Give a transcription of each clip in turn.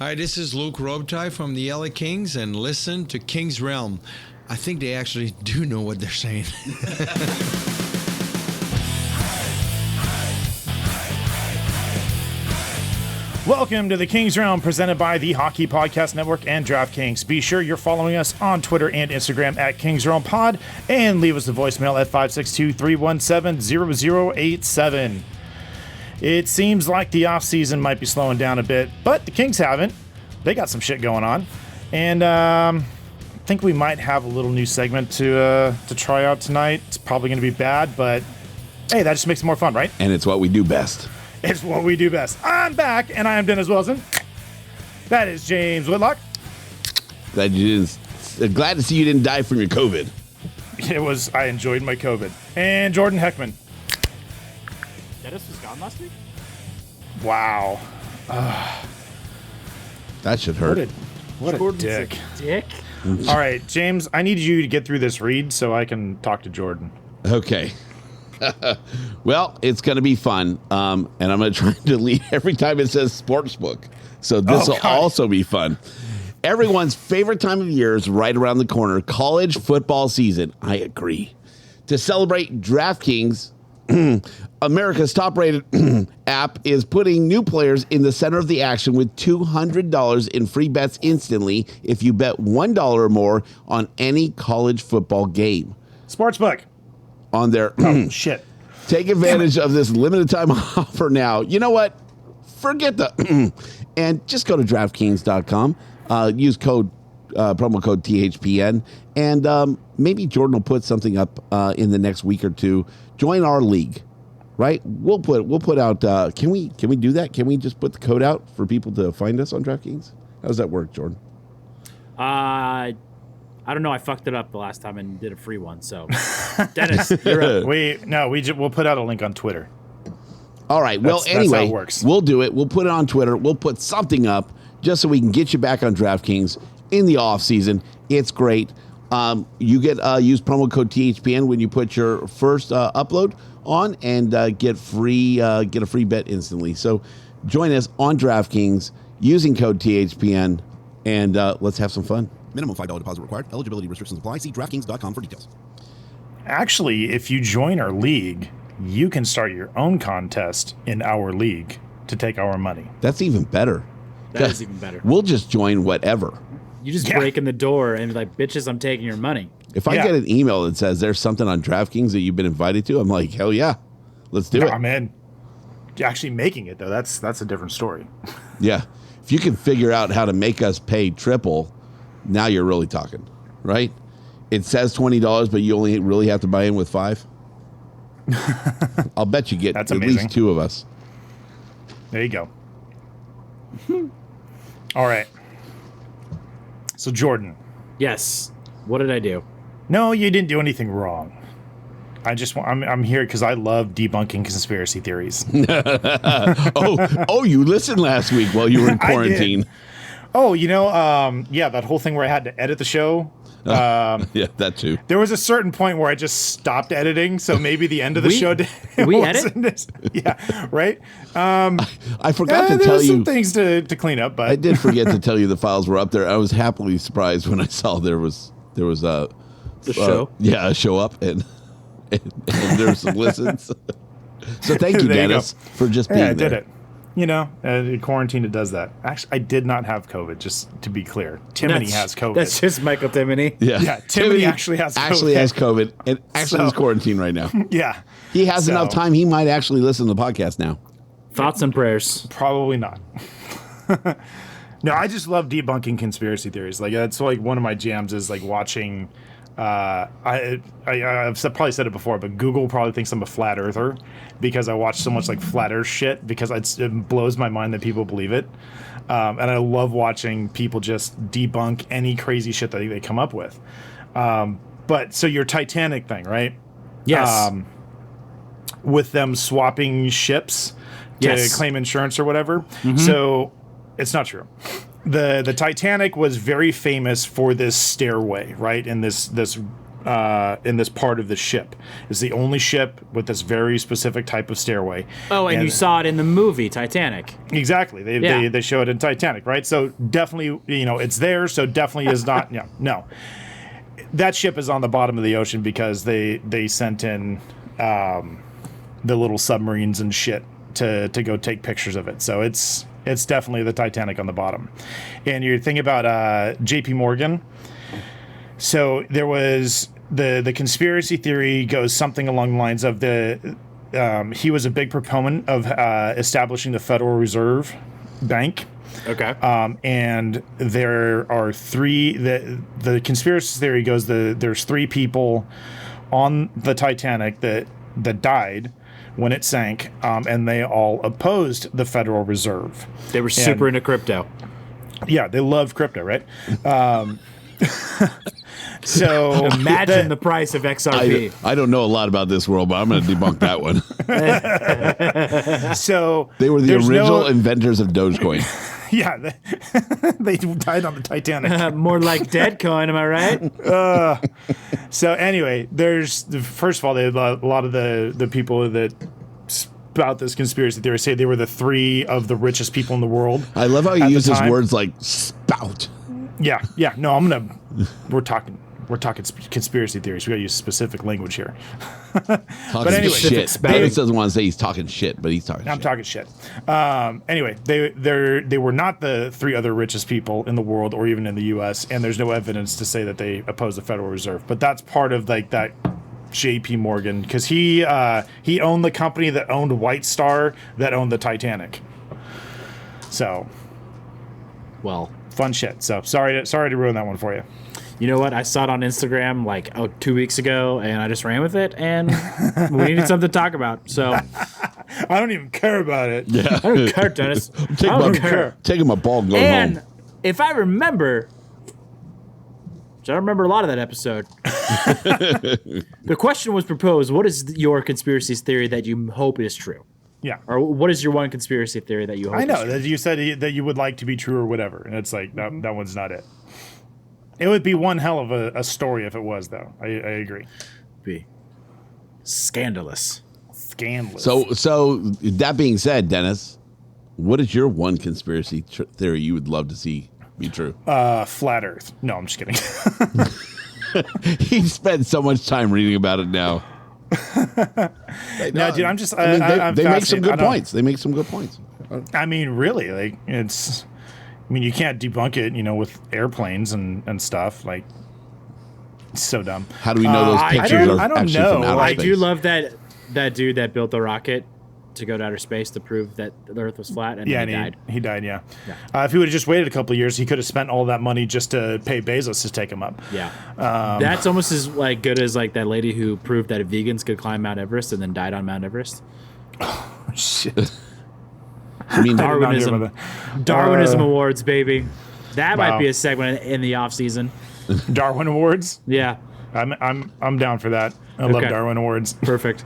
Hi, this is Luke Robitaille from the LA Kings, and listen to King's Realm. I think they actually do know what they're saying. Welcome to the King's Realm, presented by the Hockey Podcast Network and DraftKings. Be sure you're following us on Twitter and Instagram at King's Realm Pod, and leave us a voicemail at 562-317-0087. It seems like the offseason might be slowing down a bit, but the Kings haven't. They got some shit going on, and I think we might have a little new segment to try out tonight. It's probably going to be bad, but hey, that just makes it more fun, right? And it's what we do best. It's what we do best. I'm back, and I am Dennis Wilson. That is James Whitlock. Glad to see you didn't die from your COVID. I enjoyed my COVID. And Jordan Heckman. Dennis was gone last week? Wow. That should hurt. What a Jordan's dick. a dick? All right, James, I need you to get through this read so I can talk to Jordan. Okay. Well, it's going to be fun, and I'm going to try to delete every time it says sportsbook. So this will also be fun. Everyone's favorite time of year is right around the corner, college football season. I agree. To celebrate, DraftKings, America's top-rated app, is putting new players in the center of the action with $200 in free bets instantly if you bet $1 or more on any college football game. Sportsbook. On their Shit. Take advantage of this limited time offer now. You know what? Forget the and just go to DraftKings.com. Use promo code THPN, and maybe Jordan will put something up in the next week or two. Join our league, right? We'll put out. Can we do that? Can we just put the code out for people to find us on DraftKings? How does that work, Jordan? I don't know. I fucked it up the last time and did a free one. So, Dennis, you're up. We'll put out a link on Twitter. All right. Well, anyway, that's how it works. We'll do it. We'll put it on Twitter. We'll put something up just so we can get you back on DraftKings in the off season. It's great. You get use promo code THPN when you put your first upload on, and get a free bet instantly. So join us on DraftKings using code THPN, and let's have some fun. Minimum $5 deposit required. Eligibility restrictions apply. See DraftKings.com for details. Actually, if you join our league, you can start your own contest in our league to take our money. That's even better. That is even better. We'll just join whatever. You just break in the door and be like, bitches, I'm taking your money. If I get an email that says there's something on DraftKings that you've been invited to, I'm like, hell yeah, let's do it. I'm in. Actually making it, though, that's a different story. Yeah. If you can figure out how to make us pay triple, now you're really talking, right? It says $20, but you only really have to buy in with $5. I'll bet you get That's at amazing. least two of us. There you go. All right. So, Jordan. Yes. What did I do? No, you didn't do anything wrong. I'm here because I love debunking conspiracy theories. You listened last week while you were in quarantine. Oh, that whole thing where I had to edit the show. Yeah, that too. There was a certain point where I just stopped editing, so maybe the end of the show. We edit? Yeah, right. I forgot to there tell was you some things to clean up, but I did forget to tell you the files were up there. I was happily surprised when I saw there was a show. A show up and there's some listens. So thank you, There you Dennis, for just being I there. did it. In quarantine, it does that. Actually, I did not have COVID, just to be clear. Timony has COVID. That's just Michael Timony. Yeah, Timony actually has COVID. Actually has COVID and actually is quarantined right now. Yeah. He has enough time. He might actually listen to the podcast now. Thoughts and prayers. Probably not. No, I just love debunking conspiracy theories. Like, that's like one of my jams is like watching. I've probably said it before, but Google probably thinks I'm a flat earther because I watch so much like flat earth shit because it blows my mind that people believe it. And I love watching people just debunk any crazy shit that they come up with. But so your Titanic thing, right? Yes. With them swapping ships to claim insurance or whatever. Mm-hmm. So it's not true. The Titanic was very famous for this stairway, right? And this in this part of the ship. It's the only ship with this very specific type of stairway. Oh, and you saw it in the movie Titanic. Exactly. They show it in Titanic, right? So definitely, it's there. So definitely is not. No. That ship is on the bottom of the ocean because they sent in the little submarines and shit to go take pictures of it. So it's definitely the Titanic on the bottom. And you're thinking about J.P. Morgan. So there was the conspiracy theory goes something along the lines of he was a big proponent of establishing the Federal Reserve Bank. Okay. And there are three. The conspiracy theory goes there's three people on the Titanic that died when it sank, and they all opposed the Federal Reserve. They were super into crypto. Yeah, they love crypto, right? So imagine the price of XRP. I don't know a lot about this world, but I'm going to debunk that one. So they were the original inventors of Dogecoin. Yeah, they died on the Titanic. More like dead coin, am I right? So anyway, first of all, a lot of the people that spout this conspiracy theory say they were the three of the richest people in the world. I love how he uses words like spout. Yeah. No, we're talking conspiracy theories. We got to use specific language here. But anyway, shit. Dennis doesn't want to say he's talking shit, but he's talking shit. I'm talking shit. Anyway, they were not the three other richest people in the world or even in the U.S., and there's no evidence to say that they oppose the Federal Reserve. But that's part of like that J.P. Morgan, because he owned the company that owned White Star that owned the Titanic. So, well, fun shit. So sorry to ruin that one for you. You know what? I saw it on Instagram like 2 weeks ago, and I just ran with it, and we needed something to talk about. So I don't even care about it. Yeah, I don't care, Dennis. I don't care. Taking my ball and going and home. If I remember, which I don't remember a lot of that episode, the question was proposed: what is your conspiracy theory that you hope is true? Yeah. Or what is your one conspiracy theory that you hope? I know is true? that you said that you would like to be true or whatever, and it's like that one's not it. It would be one hell of a story if it was, though. I agree. Be scandalous. Scandalous. So that being said, Dennis, what is your one conspiracy theory you would love to see be true? Flat Earth. No, I'm just kidding. He spent so much time reading about it now. No, dude, I'm just. They make some good points. They make some good points. I mean, really, like it's. I mean, you can't debunk it, with airplanes and stuff. Like, it's so dumb. How do we know those pictures are actually from outer I space? do love that dude that built the rocket to go to outer space to prove that the Earth was flat, and he died. He died, yeah. If he would have just waited a couple of years, he could have spent all that money just to pay Bezos to take him up. Yeah. That's almost as good as like that lady who proved that vegans could climb Mount Everest and then died on Mount Everest. Oh, shit. I mean, Darwinism awards, baby. That might be a segment in the off season. Darwin Awards? Yeah. I'm down for that. I love Darwin Awards. Perfect.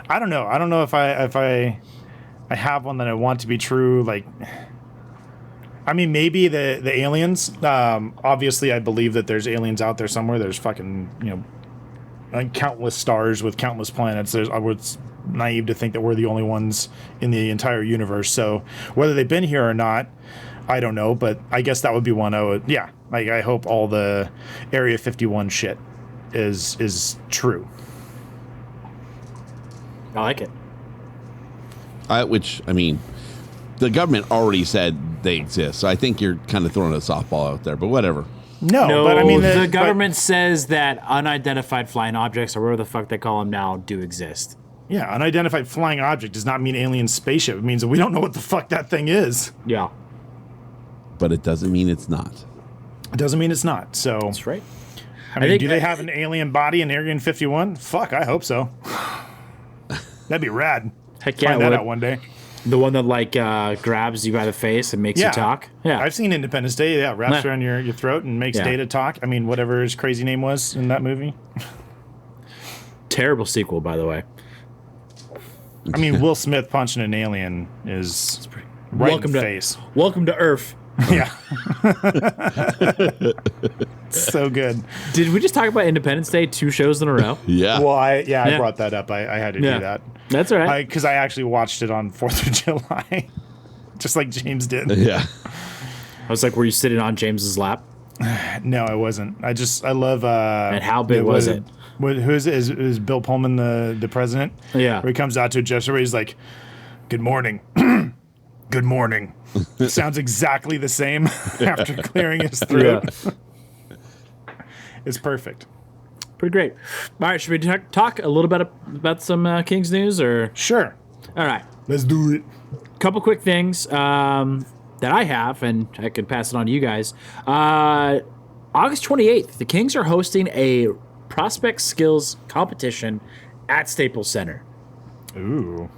I don't know. I don't know if I have one that I want to be true. Like, I mean, maybe the aliens. Obviously, I believe that there's aliens out there somewhere. There's fucking countless stars with countless planets. I was naive to think that we're the only ones in the entire universe. So whether they've been here or not, I don't know. But I guess that would be one I would. Yeah, like I hope all the Area 51 shit is true. I like it. Which, I mean, the government already said they exist, so I think you're kind of throwing a softball out there, but whatever. No, but I mean... The government says that unidentified flying objects, or whatever the fuck they call them now, do exist. Yeah, unidentified flying object does not mean alien spaceship. It means that we don't know what the fuck that thing is. Yeah. But it doesn't mean it's not. It doesn't mean it's not, so... That's right. I mean, do they have an alien body in Area 51? Fuck, I hope so. That'd be rad. Heck yeah, Find that out one day. The one that grabs you by the face and makes you talk. Yeah, I've seen Independence Day. Yeah, wraps around your throat and makes Data talk. I mean, whatever his crazy name was in that movie. Terrible sequel, by the way. I mean, Will Smith punching an alien is right in the face. Welcome to Earth. Yeah. So good. Did we just talk about Independence Day 2 shows in a row? Yeah. Well, I Yeah. brought that up. I had to Yeah. do that. That's all right. Because I actually watched it on 4th of July, just like James did. Yeah. I was like, were you sitting on James's lap? No, I wasn't. I love. And how big was it? Who is it? Is Bill Pullman the president? Yeah. Where he comes out to a gesture, he's like, "Good morning, good morning." Sounds exactly the same after clearing his throat. It's perfect. Pretty great. All right, should we talk a little bit about some Kings news, or? Sure, All right. let's do it. Couple quick things that I have, and I could pass it on to you guys. August 28th, the Kings are hosting a prospect skills competition at Staples Center. Ooh.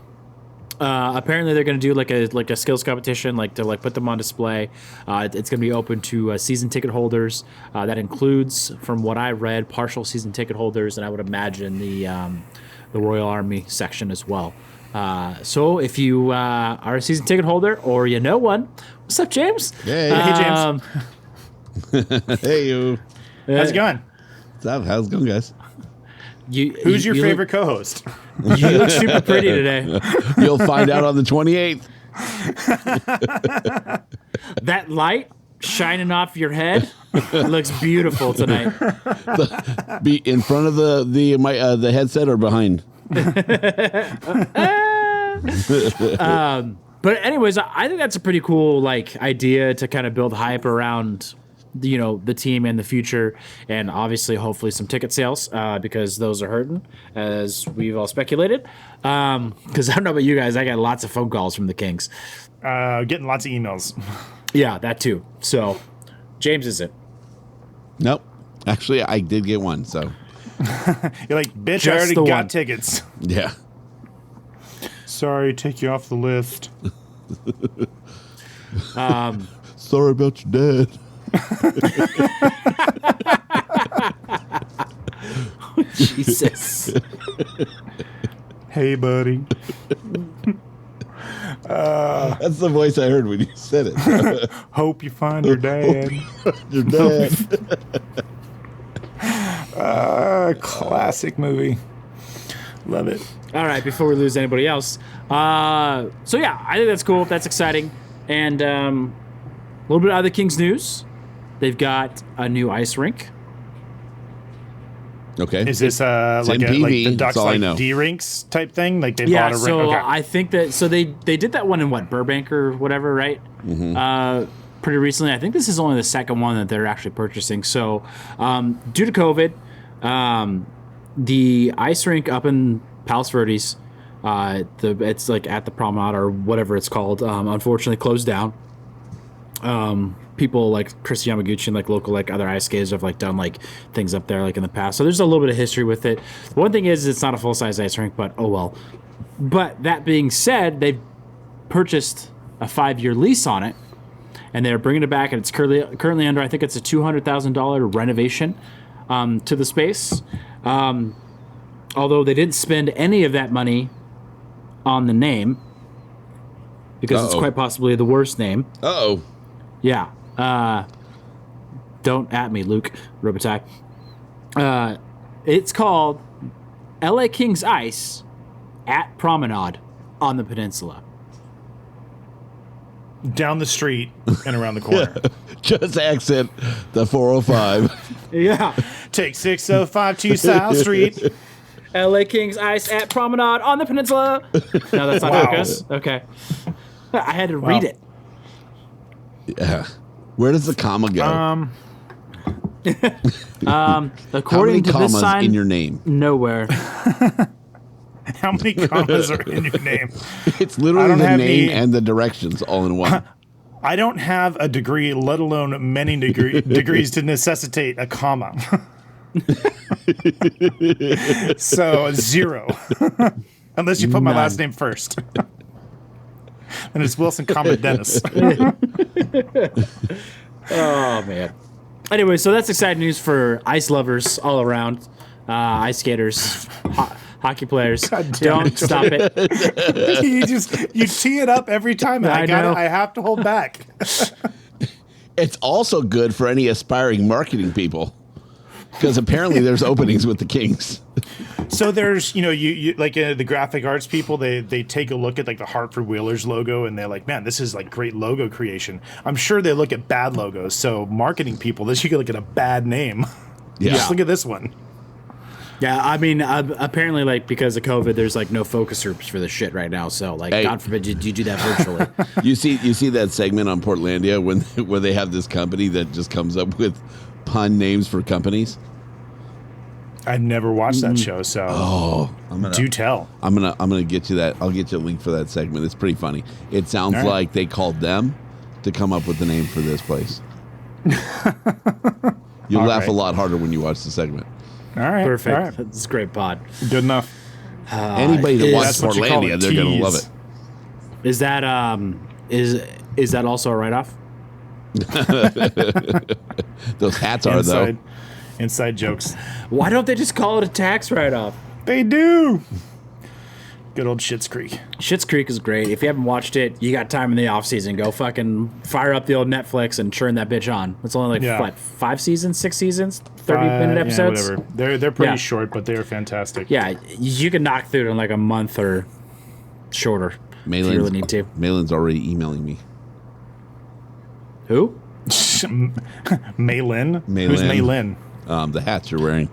Apparently, they're going to do like a skills competition, to put them on display. It's going to be open to season ticket holders. That includes, from what I read, partial season ticket holders, and I would imagine the Royal Army section as well. So if you are a season ticket holder or you know one, what's up, James? Hey. Hey, James. Hey, you. How's it going? What's up? How's it going, guys? Who's your favorite co-host? You look super pretty today. You'll find out on the 28th. That light shining off your head looks beautiful tonight. Be in front of the headset or behind? But anyways, I think that's a pretty cool idea to kind of build hype around the team and the future, and obviously hopefully some ticket sales because those are hurting, as we've all speculated. Because I don't know about you guys, I got lots of phone calls from the Kings. Getting lots of emails. Yeah, that too. So James isn't. Nope. Actually, I did get one, so. You're like, bitch, Just I already the got one. tickets. Yeah. Sorry, take you off the list. Sorry about your dad. Jesus. Hey, buddy. That's the voice I heard when you said it. Hope you find your dad. Your dad. Classic movie. Love it. All right, before we lose anybody else. So yeah, I think that's cool. That's exciting. And a little bit of other Kings news. They've got a new ice rink. Okay. Is this like PV, the Ducks that's all I know. D rinks type thing? Like they Yeah, bought a so rink? Okay. I think that they did that one in Burbank or whatever, right? Pretty recently. I think this is only the second one that they're actually purchasing. So due to COVID, the ice rink up in Palos Verdes, it's like at the Promenade or whatever it's called, unfortunately closed down. People like Chris Yamaguchi and local other ice skaters have done things up there in the past. So there's a little bit of history with it. One thing is it's not a full size ice rink, but oh well. But that being said, they've purchased a 5-year lease on it, and they're bringing it back, and it's currently under, I think it's a $200,000 renovation to the space. Although they didn't spend any of that money on the name, because it's quite possibly the worst name. Uh-oh. Yeah. Don't at me, Luke Robitaille. It's called LA Kings Ice at Promenade on the Peninsula. Down the street and around the corner. Just exit the 405. Yeah. Take 605 to South Street. LA Kings Ice at Promenade on the Peninsula. No, that's not how it goes. Okay. I had to read it. Yeah. Where does the comma go? How According many to commas this sign, in your name? nowhere. How many commas are in your name? It's literally I don't the have name any- and the directions all in one. I don't have a degree, let alone many degrees to necessitate a comma. So 0. Unless you put my last name first. And it's Wilson, comma Dennis. Oh, man. Anyway, so that's exciting news for ice lovers all around. Ice skaters, hockey players. God damn Don't it, stop it. You tee it up every time. And I know. I have to hold back. It's also good for any aspiring marketing people because apparently there's openings with the Kings. So there's, you like the graphic arts people, they take a look at like the Hartford Whalers logo and they're like, man, this is like great logo creation. I'm sure they look at bad logos. So marketing people, this you could look at a bad name. Yeah. Just look at this one. Yeah, I mean, apparently, like, because of COVID, there's, like, no focus groups for this shit right now. So, like, Hey. God forbid you do that virtually. You see that segment on Portlandia where they have this company that just comes up with pun names for companies? I've never watched that show, so do tell. I'm gonna get you that. I'll get you a link for that segment. It's pretty funny. It sounds All right. like they called them to come up with the name for this place. You'll All laugh right. a lot harder when you watch the segment. All right. Perfect. All right. It's a great pod. Good enough. Anybody that is- watches That's what you call Portlandia, a they're gonna love tease. it. Is that is that also a write-off? Those hats are though. Inside jokes. Why don't they just call it a tax write-off? They do. Good old Schitt's Creek. Schitt's Creek is great. If you haven't watched it, you got time in the off season. Go fucking fire up the old Netflix and churn that bitch on. It's only like Yeah. what, 5 seasons, 6 seasons, 30-minute episodes. Yeah, whatever. They're pretty Yeah. short, but they are fantastic. Yeah, you can knock through it in like a month or shorter if you really need to. Malin's already emailing me. Who? Maylin? Who's Maylin. Maylin? The hats you're wearing.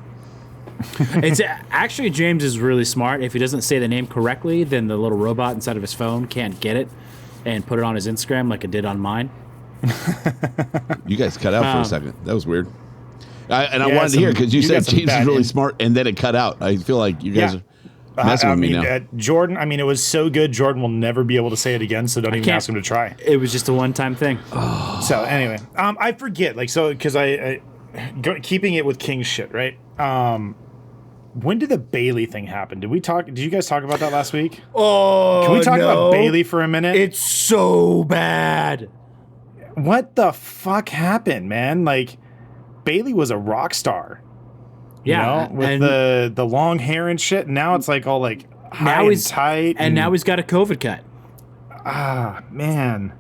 It's actually James is really smart. If he doesn't say the name correctly, then the little robot inside of his phone can't get it and put it on his Instagram like it did on mine. You guys cut out for a second. That was weird. I Yeah, wanted to hear because you you said got some James is bad really in- smart, and then it cut out. I feel like you guys are messing with me now. Jordan, it was so good, Jordan will never be able to say it again, so don't even can't- ask him to try. It was just a one-time thing. So anyway, I forget, because keeping it with King shit, right? When did the Bailey thing happen? Did you guys talk about that last week? Oh, Can we talk about Bailey for a minute? It's so bad. What the fuck happened, man? Like, Bailey was a rock star. Yeah, with and the long hair and shit. Now it's like all like high now and he's tight. and now he's got a COVID cut. Man.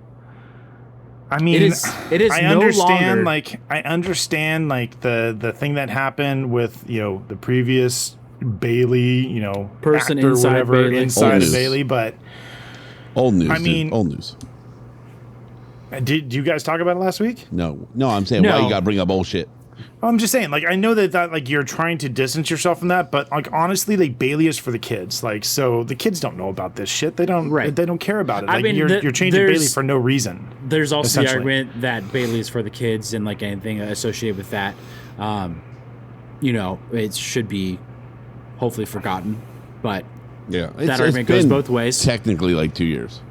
I mean, It is I no understand. longer- I understand the thing that happened with the previous Bailey, Person actor, inside whatever, Bailey. inside Old of news. Bailey. But Old news. I mean- dude. Old news. did you guys talk about it last week? No, I'm saying why No. you got to bring up old shit. I'm just saying, I know that like you're trying to distance yourself from that, but like honestly, like Bailey is for the kids. Like, so the kids don't know about this shit. They don't. Right. They don't care about it. I Like, mean, you're changing there's- Bailey for no reason. There's also the Essentially. argument that Bailey's for the kids and like anything associated with that. It should be hopefully forgotten, but Yeah, that argument goes been both ways. Technically, like 2 years.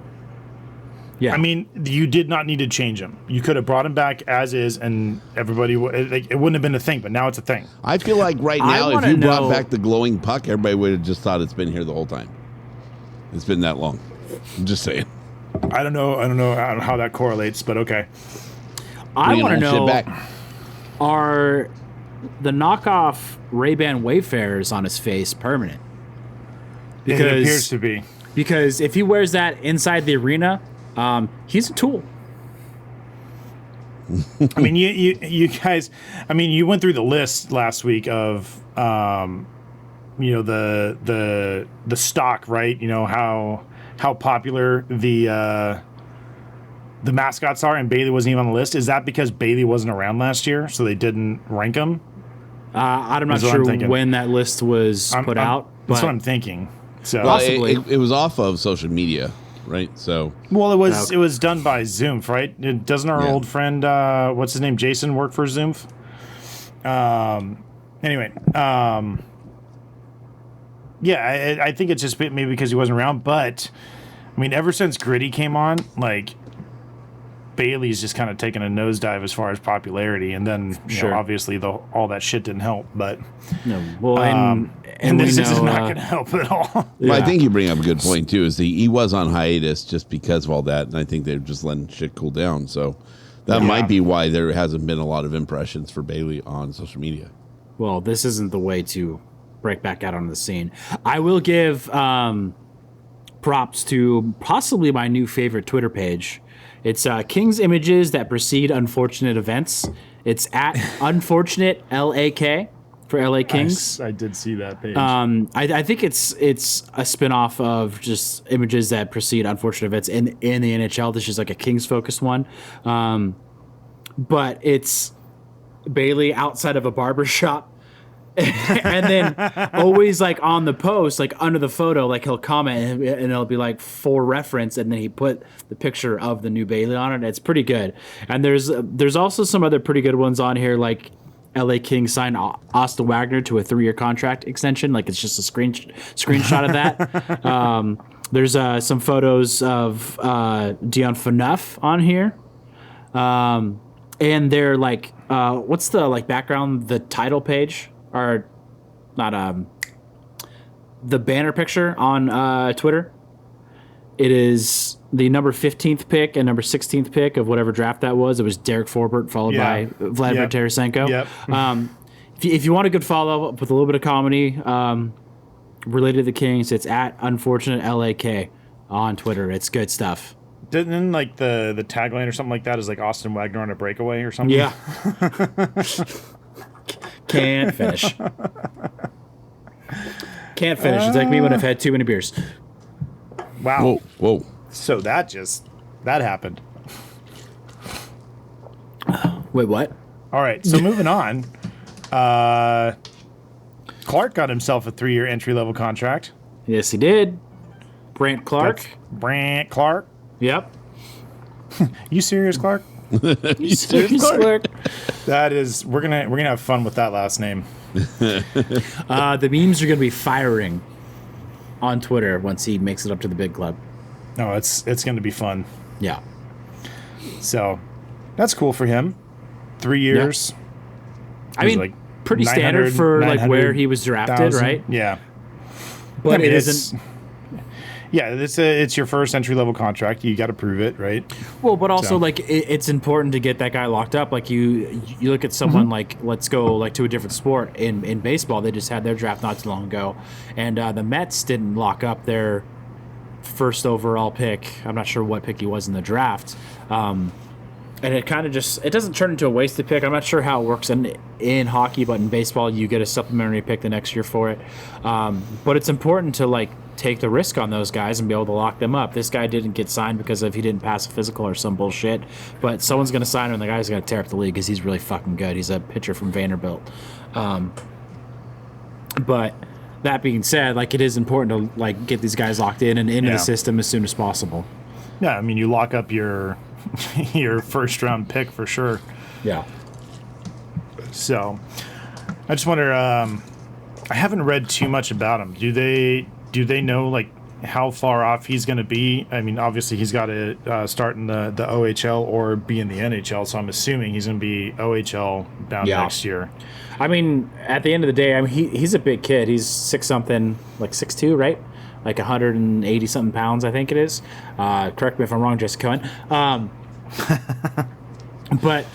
Yeah, I mean, you did not need to change him. You could have brought him back as is, and everybody it wouldn't have been a thing. But now it's a thing. I feel like right I now, if wanna you brought know- back the glowing puck, everybody would have just thought it's been here the whole time. It's been that long. I'm just saying. I don't know how that correlates, but okay. I Bringing want to old know: shit back. are the knockoff Ray-Ban Wayfarers on his face permanent? It appears to be. Because if he wears that inside the arena, he's a tool. I mean, you guys. I mean, you went through the list last week of the stock, right? How popular the mascots are, and Bailey wasn't even on the list. Is that because Bailey wasn't around last year, so they didn't rank him? I'm not That's what I'm sure thinking. when that list was put out. That's but what I'm thinking. So, Well, Possibly. it was off of social media, right? So well, it was done by Zoomf, right? Doesn't our Yeah. old friend, what's his name, Jason, work for Zoomf? Anyway, yeah, I think it's just maybe because he wasn't around. But I mean, ever since Gritty came on, like Bailey's just kind of taken a nosedive as far as popularity, and then Sure. obviously all that shit didn't help. But no, well, and we this is know, not going to help at all. Well, I Yeah. think you bring up a good point too. Is he was on hiatus just because of all that, and I think they're just letting shit cool down. So that might be why there hasn't been a lot of impressions for Bailey on social media. well, this isn't the way to break back out onto the scene. I will give props to possibly my new favorite Twitter page. It's King's images that precede unfortunate events. It's at unfortunate LAK for LA Kings. I did see that page. I think it's a spinoff of just images that precede unfortunate events in the NHL. This is like a Kings focused one, but it's Bailey outside of a barber shop. And then always like on the post, like under the photo, like he'll comment and it'll be like for reference, and then he put the picture of the new Bailey on it. It's pretty good. And there's also some other pretty good ones on here, like LA Kings signed Austin Wagner to a 3-year contract extension. Like it's just a screenshot of that. There's some photos of Dion Phaneuf on here. And they're like, what's the like background, the title page? Or not the banner picture on Twitter. It is the number 15th pick and number 16th pick of whatever draft that was. It was Derek Forbert followed by Vladimir Tarasenko. Yep. If you want a good follow up with a little bit of comedy related to the Kings, it's at unfortunate LAK on Twitter. It's good stuff. Didn't like the tagline or something like that is like Austin Wagner on a breakaway or something? Yeah. Can't finish. Can't finish. It's like me when I've had too many beers. Wow. Whoa. So that happened. Wait, what? All right. So moving on. Clark got himself a 3-year entry-level contract. Yes, he did. Brant Clark. Brant Clark. Yep. You serious, Clark? You serious, Clark? That is, we're gonna have fun with that last name. The memes are gonna be firing on Twitter once he makes it up to the big club. No, it's gonna be fun. Yeah. So that's cool for him. 3 years. I mean, like pretty standard for like where he was drafted, 900,000. right? Yeah. But I mean, it isn't. Yeah, it's your first entry level contract. You got to prove it, right? Well, but also So. like it's important to get that guy locked up. Like you look at someone like, let's go like to a different sport in baseball. They just had their draft not too long ago, and the Mets didn't lock up their first overall pick. I'm not sure what pick he was in the draft. And it kind of just, it doesn't turn into a wasted pick. I'm not sure how it works in hockey, but in baseball you get a supplementary pick the next year for it. But it's important to like take the risk on those guys and be able to lock them up. This guy didn't get signed because he didn't pass a physical or some bullshit, but someone's going to sign him and the guy's going to tear up the league because he's really fucking good. He's a pitcher from Vanderbilt. But that being said, like it is important to like get these guys locked in and into the system as soon as possible. Yeah, I mean, you lock up your first round pick for sure. Yeah. So I just wonder, I haven't read too much about him. Do they know like how far off he's going to be? I mean, obviously he's got to start in the OHL or be in the NHL, so I'm assuming he's going to be OHL bound next year. I mean, at the end of the day, I mean, he's a big kid. He's 6'something, like 6'2", right? Like 180 something pounds, I think it is. Correct me if I'm wrong, Jessica Cohen. But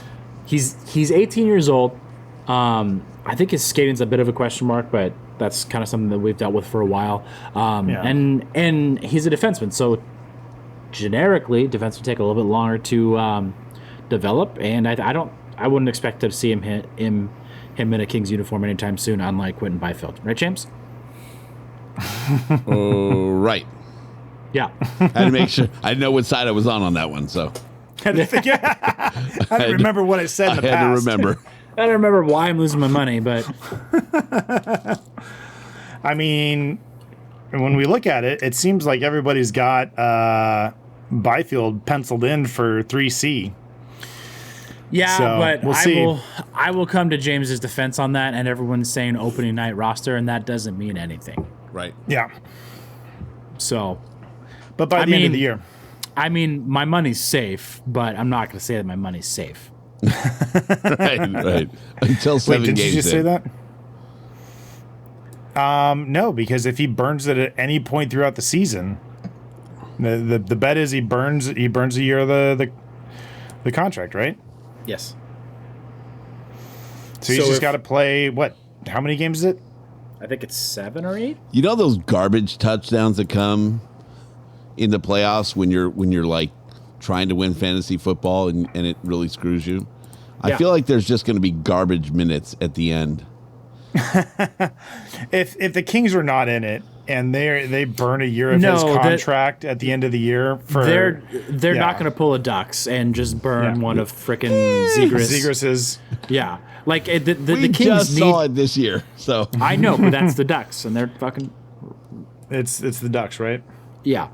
he's 18 years old. I think his skating's a bit of a question mark, but that's kind of something that we've dealt with for a while. And he's a defenseman, so generically, defensemen take a little bit longer to develop. And I wouldn't expect to see him him in a Kings uniform anytime soon, unlike Quentin Byfield, right, James? Right. Yeah. I had to make sure. I didn't know what side I was on that one, so. I don't remember what I said in the past. I had to remember. I don't remember why I'm losing my money, but I mean, when we look at it, it seems like everybody's got Byfield penciled in for 3C. yeah, So, but we'll see. I will come to James's defense on that, and everyone's saying opening night roster, and that doesn't mean anything. Right. Yeah. So, But by the end of the year. I mean, my money's safe, but I'm not going to say that my money's safe. Right. Until 7 Wait, did games you just in. say that? No, because if he burns it at any point throughout the season, the bet is he burns a year of the contract, right? Yes. So he's just got to play what? How many games is it? I think it's 7 or 8. You know those garbage touchdowns that come in the playoffs when you're like trying to win fantasy football and it really screws you. I Yeah. feel like there's just going to be garbage minutes at the end. If the Kings are not in it and they burn a year of his contract at the end of the year for they're not going to pull a Ducks and just burn one of frickin' Zegras'. Yeah, like the We Kings just need. saw it this year, so I know, but that's the Ducks, and they're fucking It's the Ducks, right? yeah.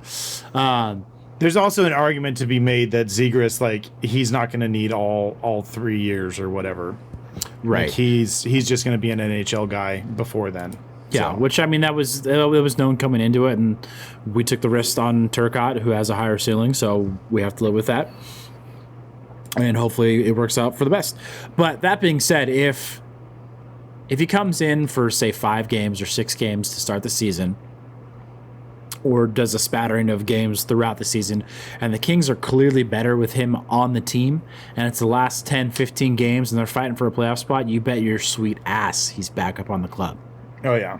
There's also an argument to be made that Zegras, like, he's not going to need all 3 years or whatever. Right. Like, he's just going to be an NHL guy before then. Yeah, So, which I mean that was known coming into it, and we took the risk on Turcotte, who has a higher ceiling, so we have to live with that, and hopefully it works out for the best. But that being said, if he comes in for say 5 games or 6 games to start the season, or does a spattering of games throughout the season, and the Kings are clearly better with him on the team, and it's the last 10, 15 games, and they're fighting for a playoff spot, you bet your sweet ass he's back up on the club. oh yeah,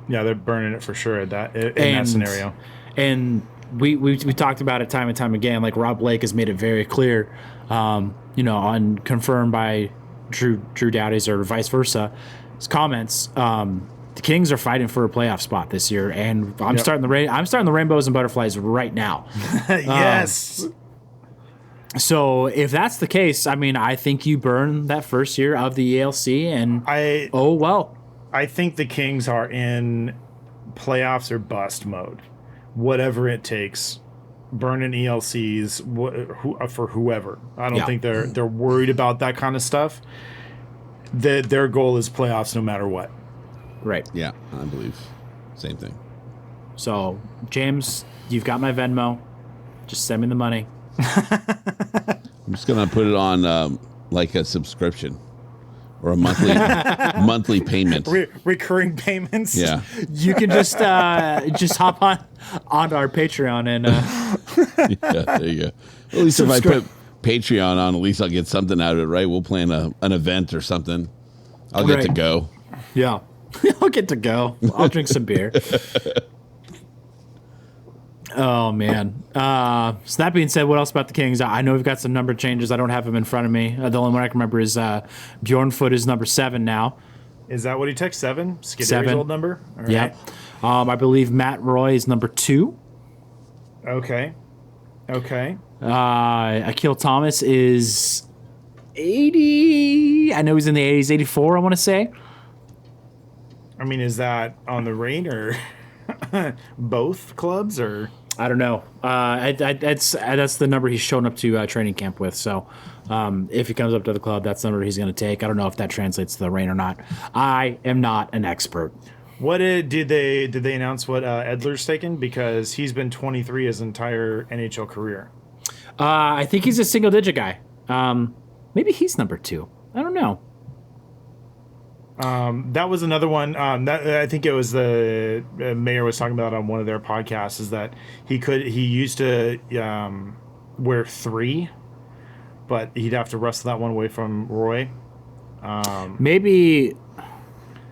they're burning it for sure in that scenario. And we talked about it time and time again. Like Rob Blake has made it very clear, on confirmed by Drew Doughty's or vice versa, his comments. The Kings are fighting for a playoff spot this year, and I'm starting the rainbows and butterflies right now. Yes. So if that's the case, I mean, I think you burn that first year of the ELC, and I think the Kings are in playoffs or bust mode. Whatever it takes, burning ELCs for whoever. I don't think they're worried about that kind of stuff. Their goal is playoffs no matter what. right. yeah, I believe same thing. So James, you've got my Venmo. Just send me the money. I'm just gonna put it on like a subscription or a monthly payment. Recurring payments. Yeah, You can just hop on our Patreon and yeah, there you go. At least if I put Patreon on, at least I'll get something out of it, right? We'll plan an event or something. I'll get to Right. go. yeah, I'll get to go. I'll drink some beer. Oh man. So that being said, what else about the Kings? I know we've got some number changes. I don't have them in front of me. The only one I can remember is Bjornfoot is number 7 now. Is that what he took? 7? Scuderi's 7. old number? All right. Yeah. I believe Matt Roy is number 2. Okay. Akil Thomas is 80. I know he's in the 80s, 84, I want to say. I mean, is that on the rain or both clubs or? I don't know. That's the number he's shown up to training camp with. So if he comes up to the club, that's the number he's going to take. I don't know if that translates to the rain or not. I am not an expert. What did they announce what Edler's taken? Because he's been 23 his entire NHL career. I think he's a single digit guy. Maybe he's number 2. I don't know. That was another one. That I think it was the mayor was talking about on one of their podcasts. Is that he used to wear 3, but he'd have to wrestle that one away from Roy. Maybe So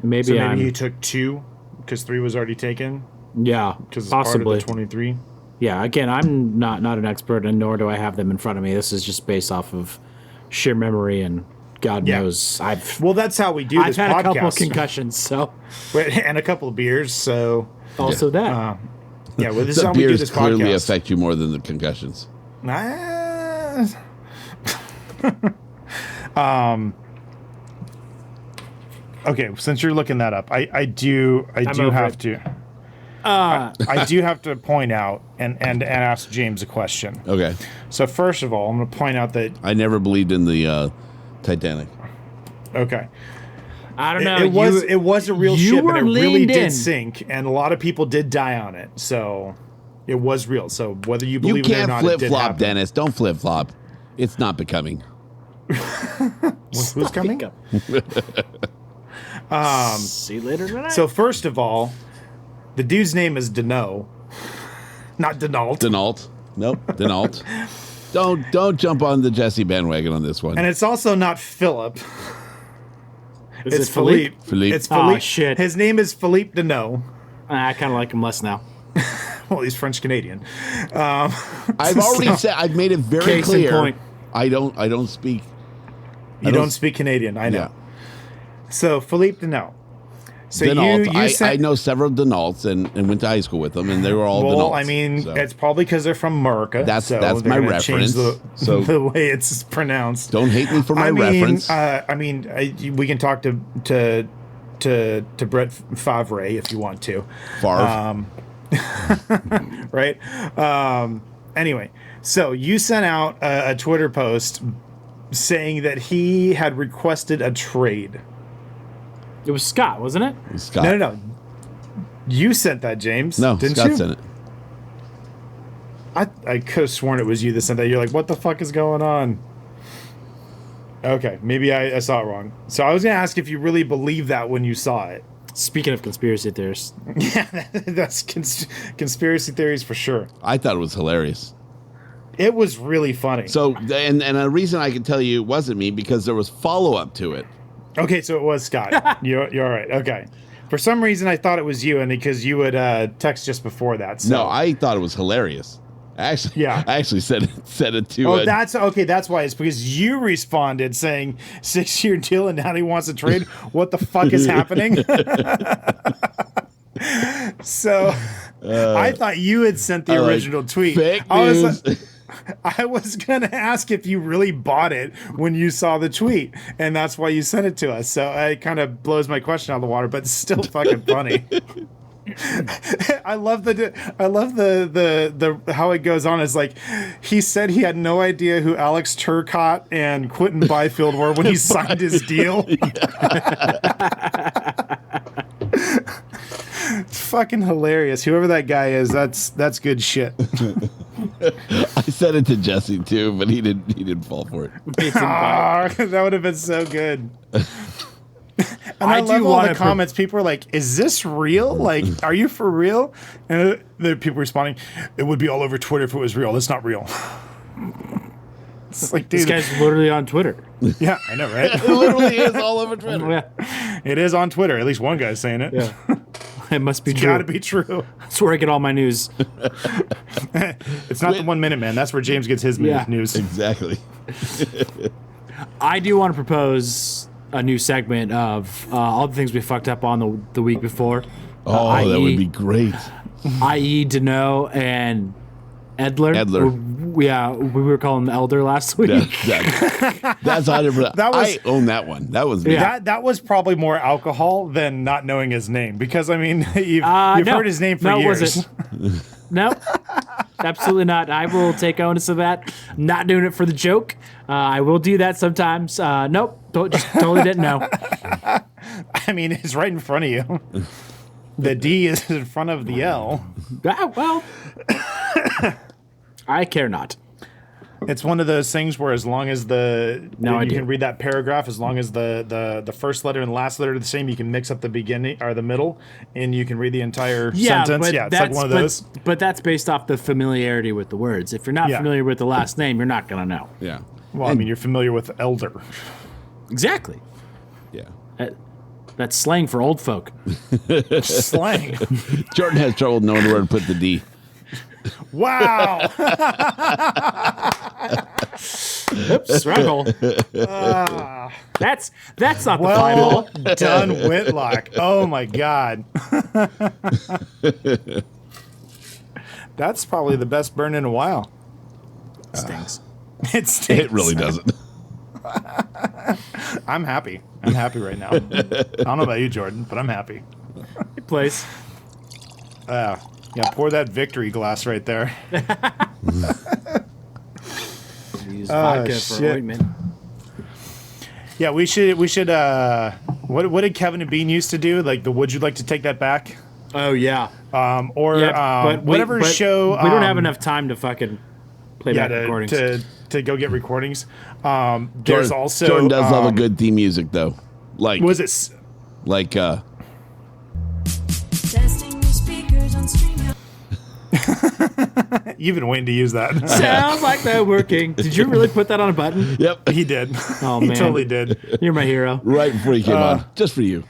maybe I'm, he took 2 because 3 was already taken. yeah, Because it's possibly. part of the 23. Yeah, again, I'm not an expert, and nor do I have them in front of me. This is just based off of sheer memory, and God knows Well, that's how we do I've this had podcast. a couple of concussions, so And a couple of beers. So also that. yeah, well, this is The how we do beers this clearly podcast. affect you more than the concussions. Okay, since you're looking that up, I do over have it. to. I do have to point out and ask James a question. Okay, So first of all, I'm going to point out that I never believed in the Titanic. okay, I don't know. it was a real you ship, were and it really leaned did in. sink, and a lot of people did die on it. So it was real. So whether you You believe it or can't not, flip it did flop, happen. Dennis. Don't flip flop. It's not becoming. Who's coming? See you later tonight. So first of all, the dude's name is Deneau, not Denault. Denault. Nope. Denault. Don't jump on the Jesse bandwagon on this one. And it's also not Philip. Is It's it Philippe? Philippe. It's Oh, Philippe. shit. His name is Philippe Deneau. I kind of like him less now. Well, he's French Canadian. I've already said. I've made it very Case in clear. point. I don't speak. You don't speak Canadian. I know. Yeah. So Philippe Denault. So Denault. you I sent. know several Denaults and went to high school with them, and they were all Well, Denaults. I mean, so. it's probably because they're from America. That's so my they're gonna change reference. So- the way it's pronounced. Don't hate me for my reference. We can talk to Brett Favre if you want to. Favre. Right? Anyway, so you sent out a Twitter post saying that he had requested a trade. It was Scott, wasn't it? Scott. No. You sent that, James. No, didn't Scott you? sent it. I could have sworn it was you that sent that. You're like, what the fuck is going on? Okay, maybe I saw it wrong. So I was going to ask if you really believe that when you saw it. Speaking of conspiracy theorists, Yeah, that's conspiracy theories for sure. I thought it was hilarious. It was really funny. So, and a reason I can tell you it wasn't me because there was follow up to it. Okay, so it was Scott. You're all right. Okay. For some reason, I thought it was you, and because you would text just before that. So. No, I thought it was hilarious. Actually, Yeah. I actually said it to. Oh, that's okay. That's why. It's because you responded saying 6-year deal, and now he wants to trade. What the fuck is happening? So, I thought you had sent the original tweet. Fake news. I was gonna ask if you really bought it when you saw the tweet, and that's why you sent it to us. So it kind of blows my question out of the water, but it's still fucking funny. I love the how it goes on. It's like he said he had no idea who Alex Turcotte and Quentin Byfield were when he signed his deal. It's fucking hilarious. Whoever that guy is, that's good shit. I said it to Jesse too, but he didn't fall for it. That would have been so good. And I love all the comments. People are like, "Is this real? Like, are you for real?" And there are people responding, "It would be all over Twitter if it was real. It's not real." It's like, dude, this guy's literally on Twitter. yeah, I know, right? It literally is all over Twitter. Yeah, It is on Twitter. At least one guy's saying it. yeah. It must be It's true. got to be true. That's where I get all my news. It's not the 1 minute man. That's where James gets his Yeah. news. Exactly. I do want to propose a new segment of all the things we fucked up on the week before. Oh, that would be great. I.e. Deneau and Edler. We were calling him Elder last week. That's 100%. I own that one. That was me. Yeah. That was probably more alcohol than not knowing his name, because I mean you've heard his name for years. Was it? No, absolutely not. I will take onus of that. Not doing it for the joke. I will do that sometimes. Nope, just totally didn't know. I mean, it's right in front of you. The D is in front of the L. Well, I care not. It's one of those things where as long as you can read that paragraph, as long as the first letter and the last letter are the same, you can mix up the beginning or the middle, and you can read the entire sentence. But Yeah, it's like one of those. But that's based off the familiarity with the words. If you're not familiar with the last name, you're not going to know. Yeah. Well, I mean, you're familiar with elder. Exactly. Yeah. That's slang for old folk. Slang. Jordan has trouble knowing where to put the D. Wow. Oops, struggle. That's not the Well final. done, Whitlock. Oh my God. That's probably the best burn in a while. Stinks. It stinks. It really doesn't. I'm happy. I'm happy right now. I don't know about you, Jordan, but I'm happy. Good place. Yeah, pour that victory glass right there. Use vodka for shit. ointment. Yeah, we should. What did Kevin and Bean used to do? Like the "Would you like to take that back?" Oh yeah. Whatever show. We don't have enough time to fucking play back to, recordings. to go get recordings. There's also Jordan does love a good theme music though. Like was it like Testing your speakers on StreamYard. you've been waiting to use that. Sounds like they're working. Did you really put that on a button? Yep. He did. Oh, He man. totally did. You're my hero. Right before he came on. Just for you.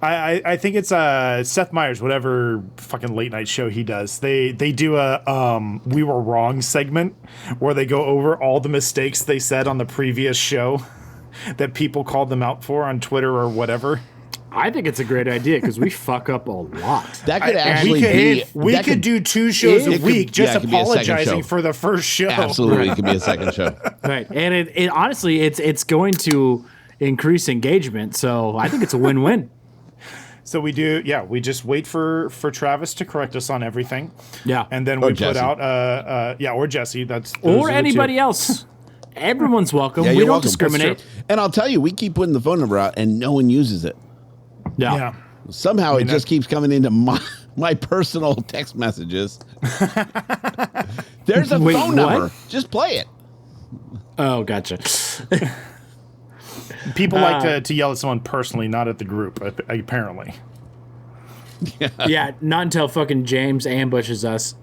I think it's Seth Meyers, whatever fucking late night show he does. They do a "We Were Wrong" segment where they go over all the mistakes they said on the previous show that people called them out for on Twitter or whatever. I think it's a great idea because we fuck up a lot. That could We could do 2 shows a week just it could be a second apologizing show. for the first show. Absolutely, it could be a second show. Right. And it honestly, it's going to increase engagement. So I think it's a win-win. So we just wait for Travis to correct us on everything. Yeah. And then Or we Jesse. put out or Jesse, those Or are the anybody two. else. Everyone's welcome. Yeah, We you're don't welcome. discriminate. That's And I'll tell you, we keep putting the phone number out, and no one uses it. Yeah. Yeah. Somehow it just keeps coming into my personal text messages. There's a Wait, phone what? number. Just play it. Oh, gotcha. People like to yell at someone personally, not at the group, apparently. Yeah, not until fucking James ambushes us.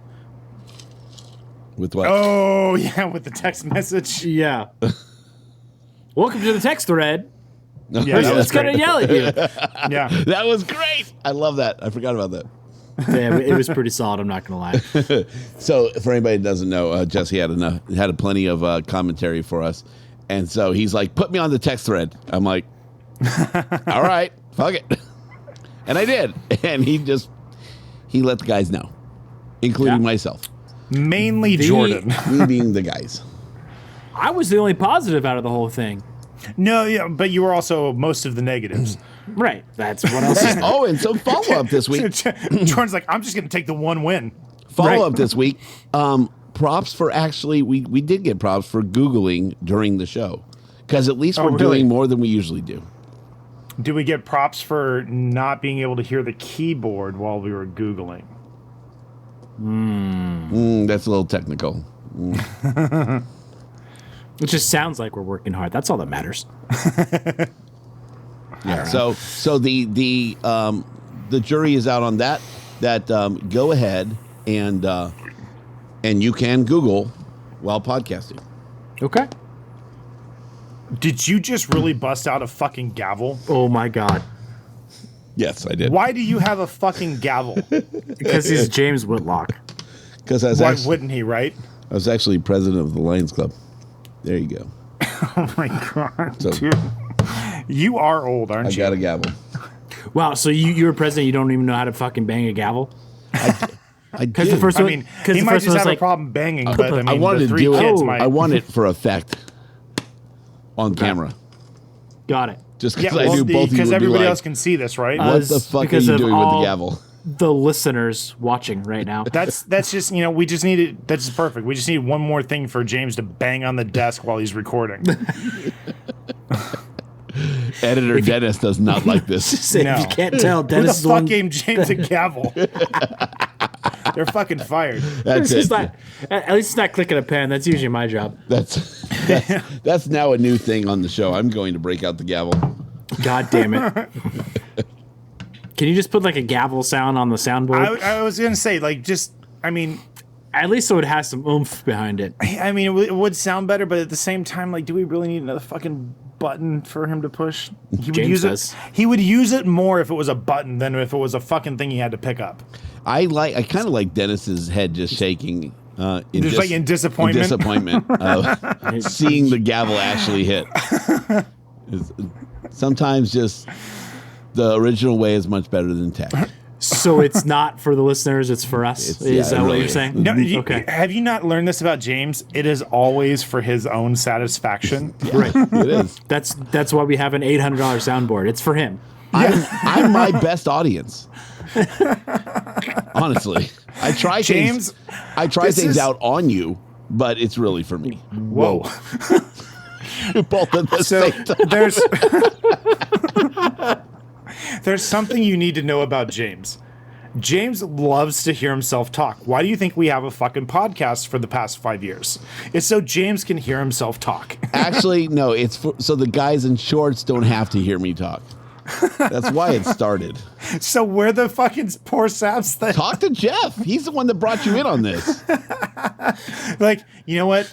With what? Oh, yeah, with the text message. Yeah. Welcome to the text thread. Yeah, that was It's gonna great. yell at you. Yeah. That was great. I love that. I forgot about that. Yeah, it was pretty solid. I'm not gonna lie. So, for anybody that doesn't know, Jesse had plenty of commentary for us, and so he's like, "Put me on the text thread." I'm like, "All right, fuck it," and I did, and he let the guys know, including Yeah. myself, Mainly Jordan. me being the guys. I was the only positive out of the whole thing. No, yeah, but you were also most of the negatives. Right. That's what else is Oh, and so follow up this week. Jordan's like, I'm just going to take the one win. Follow up this week. Props for actually, we did get props for Googling during the show, because at least we're really? doing more than we usually do. Do we get props for not being able to hear the keyboard while we were Googling? That's a little technical. It just sounds like we're working hard. That's all that matters. Yeah. So the jury is out on that. Go ahead and you can Google while podcasting. Okay. Did you just really bust out a fucking gavel? Oh my God. Yes, I did. Why do you have a fucking gavel? Because he's James Whitlock. Because Why wouldn't he, right? I was actually president of the Lions Club. There you go. Oh my God, So- dude. You are old, aren't I you? got a gavel. Wow. So you're president. You don't even know how to fucking bang a gavel. I Because did. the first I one. mean, Because he the might first just one have was like, a problem banging, but I mean, I wanted the to 3 do kids it. might. I want it for effect on camera. got it. Just Yeah, because I knew both of you because would be everybody like, else can see this, right? what the fuck are because you of doing with the all gavel? The listeners watching right now. That's just, we just needed, that's just perfect. We just need one more thing for James to bang on the desk while he's recording. Editor Dennis does not like this. Say, No. if you can't tell, Who the Dennis is the fuck one. gave James a gavel? They're fucking fired. That's It's it. not, at least it's not clicking a pen. That's usually my job. That's now a new thing on the show. I'm going to break out the gavel. God damn it. Can you just put like a gavel sound on the soundboard? I was going to say, At least so it has some oomph behind it. it would sound better, but at the same time, do we really need another fucking button for him to push? He would James use does. it. He would use it more if it was a button than if it was a fucking thing he had to pick up. I kind of like Dennis's head just shaking. Just like in disappointment? In disappointment of seeing the gavel actually hit. Sometimes just the original way is much better than tech. So it's not for the listeners, it's for us. Is that what you're saying? No, Okay. Have you not learned this about James? It is always for his own satisfaction. Right. It is. That's why we have an $800 soundboard. It's for him. I'm my best audience. Honestly, I try James, things out on you, but it's really for me. Whoa. Both at the So same time. there's something you need to know about James. James loves to hear himself talk. Why do you think we have a fucking podcast for the past 5 years? It's so James can hear himself talk. Actually, no. It's so the guys in shorts don't have to hear me talk. That's why it started. So we're the fucking poor saps that Talk to Jeff. He's the one that brought you in on this. like, you know what?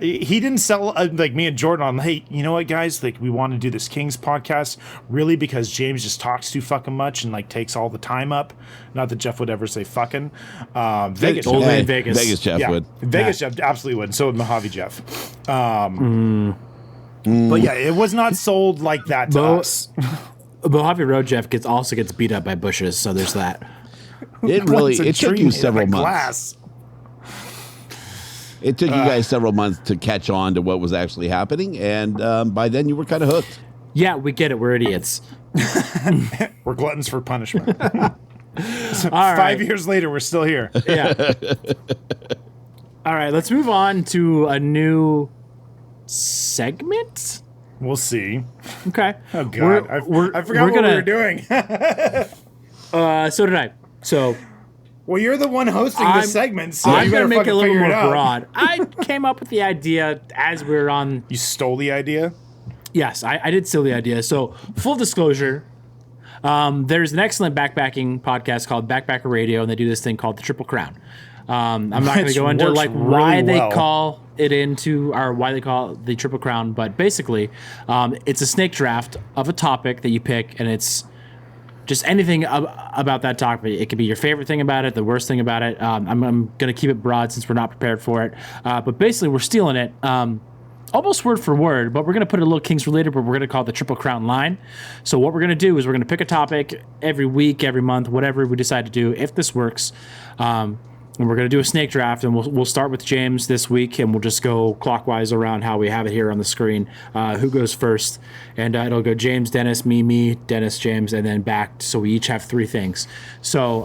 He didn't sell like me and Jordan on, hey, you know what, guys? Like, we want to do this Kings podcast really because James just talks too fucking much and like takes all the time up. Not that Jeff would ever say fucking. Vegas. Old Jeff. man Vegas. Vegas Jeff Yeah, would. Vegas Jeff absolutely would. And so would Mojave Jeff. But yeah, it was not sold like that to us. Mojave Road Jeff also gets beat up by bushes, so there's that. Once a It took tree you made several of months. glass. It took you guys several months to catch on to what was actually happening, and by then you were kind of hooked. Yeah, we get it. We're idiots. We're gluttons for punishment. So All 5 right. years later, we're still here. Yeah. All right, let's move on to a new segment. We'll see. Okay. Oh God, I forgot what we were doing. So did I. So Well, you're the one hosting the segment, so I'm you gonna better make it fucking a little figure more it out. broad. I came up with the idea as we were on. You stole the idea. Yes, I did steal the idea. So full disclosure, there's an excellent backpacking podcast called Backpacker Radio, and they do this thing called the Triple Crown. I'm not going to Which go into works like why really they well. call it why they call it the Triple Crown, but basically, it's a snake draft of a topic that you pick, and it's just anything about that topic. It could be your favorite thing about it, the worst thing about it. I'm going to keep it broad since we're not prepared for it, but basically we're stealing it. Almost word for word, but we're going to put it a little Kings related, but we're going to call it the Triple Crown line. So what we're going to do is we're going to pick a topic every week, every month, whatever we decide to do, if this works. And we're going to do a snake draft, and we'll start with James this week, and we'll just go clockwise around how we have it here on the screen. Who goes first? And it'll go James, Dennis, me, Dennis, James, and then back. So we each have 3 things. So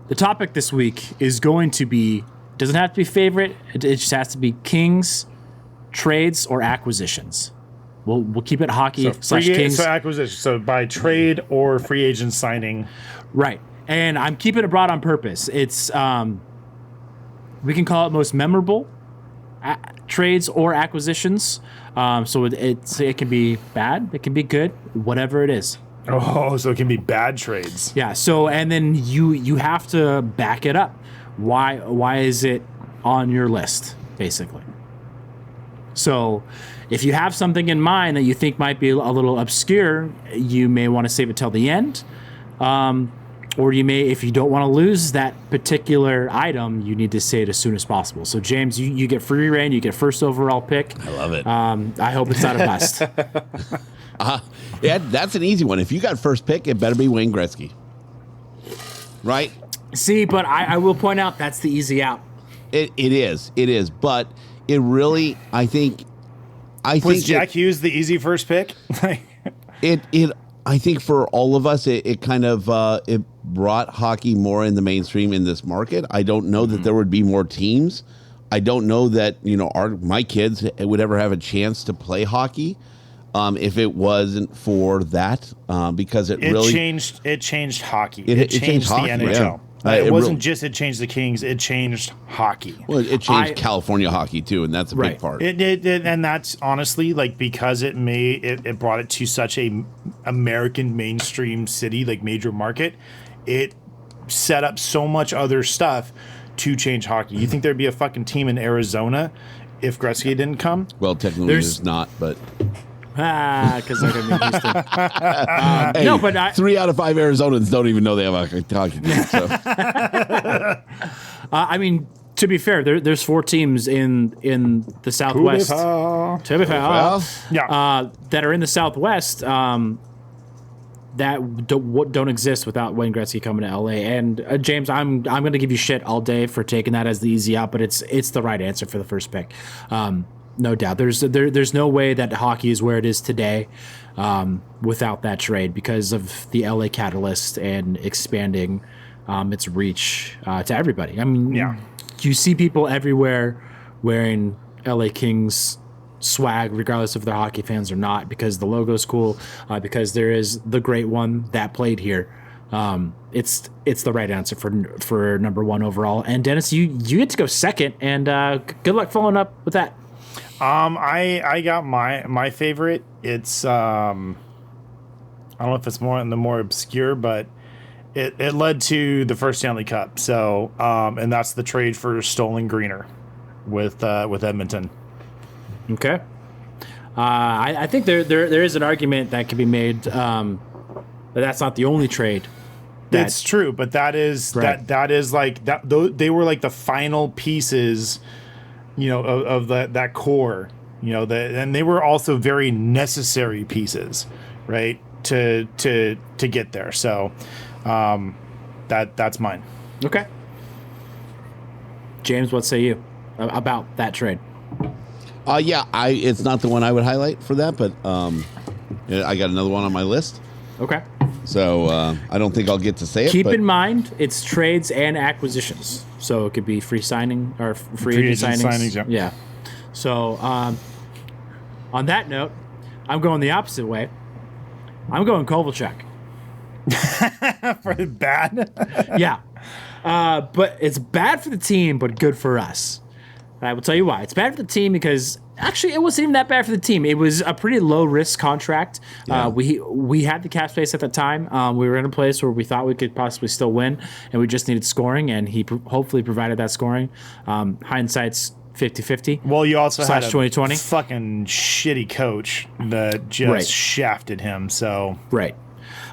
the topic this week is going to be, doesn't have to be favorite, it just has to be Kings, trades, or acquisitions. We'll keep it hockey slash Kings. So acquisition. So by trade or free agent signing. Right. And I'm keeping it broad on purpose. It's we can call it most memorable trades or acquisitions. So it can be bad, it can be good, whatever it is. Oh, so it can be bad trades. Yeah. So and then you have to back it up. Why is it on your list, basically? So if you have something in mind that you think might be a little obscure, you may want to save it till the end. Or you may, if you don't want to lose that particular item, you need to say it as soon as possible. So, James, you get free reign. You get first overall pick. I love it. I hope it's not a bust. Yeah, that's an easy one. If you got first pick, it better be Wayne Gretzky. Right? See, but I will point out that's the easy out. It is. But it really, I think Was Jack Hughes the easy first pick? I think for all of us, it kind of it brought hockey more in the mainstream in this market. I don't know that there would be more teams. I don't know that my kids would ever have a chance to play hockey if it wasn't for that. Because it really changed. It changed hocked. It changed hockey, the NHL. yeah. It wasn't just it changed the Kings. It changed hockey. Well, it changed California hockey too, and that's a big part. It and that's honestly like because it brought it to such a American mainstream city, like major market. It set up so much other stuff to change hockey. You think there'd be a fucking team in Arizona if Gretzky didn't come? Well, technically there's not, but Because they're going to be Houston. hey, No, but 3 out of 5 Arizonans don't even know they have a hockey team. So. I mean, to be fair, there's 4 teams in the Southwest. To be fair, Yeah. that are in the Southwest that don't exist without Wayne Gretzky coming to LA. And James, I'm going to give you shit all day for taking that as the easy out, but it's the right answer for the first pick. No doubt. There's no way that hockey is where it is today without that trade because of the LA catalyst and expanding its reach to everybody. I mean, you see people everywhere wearing LA Kings swag, regardless if they're hockey fans or not, because the logo's cool, because there is the great one that played here. It's the right answer for number 1 overall. And Dennis, you get to go second, and good luck following up with that. I got my favorite. It's I don't know if it's more in the more obscure, but it led to the first Stanley Cup. So and that's the trade for Stolen Greener with Edmonton. Okay. I think there is an argument that can be made that that's not the only trade. It's true, but that is Right. that is like that. They were like the final pieces, of that core. And they were also very necessary pieces, right? To get there. So, that's mine. Okay. James, what say you about that trade? It's not the one I would highlight for that, but I got another one on my list. Okay. So I don't think I'll get to say it. Keep but in mind, it's trades and acquisitions. So it could be free signing or free agent signings. Yeah. So on that note, I'm going the opposite way. I'm going Kovalchuk. For bad. Yeah. But it's bad for the team, but good for us. I will tell you why. It's bad for the team because actually it wasn't even that bad for the team. It was a pretty low risk contract. Yeah. We had the cap space at the time. We were in a place where we thought we could possibly still win, and we just needed scoring, and he hopefully provided that scoring. Hindsight's 50-50. Well, you also had a 2020 fucking shitty coach that just Right. shafted him. So Right.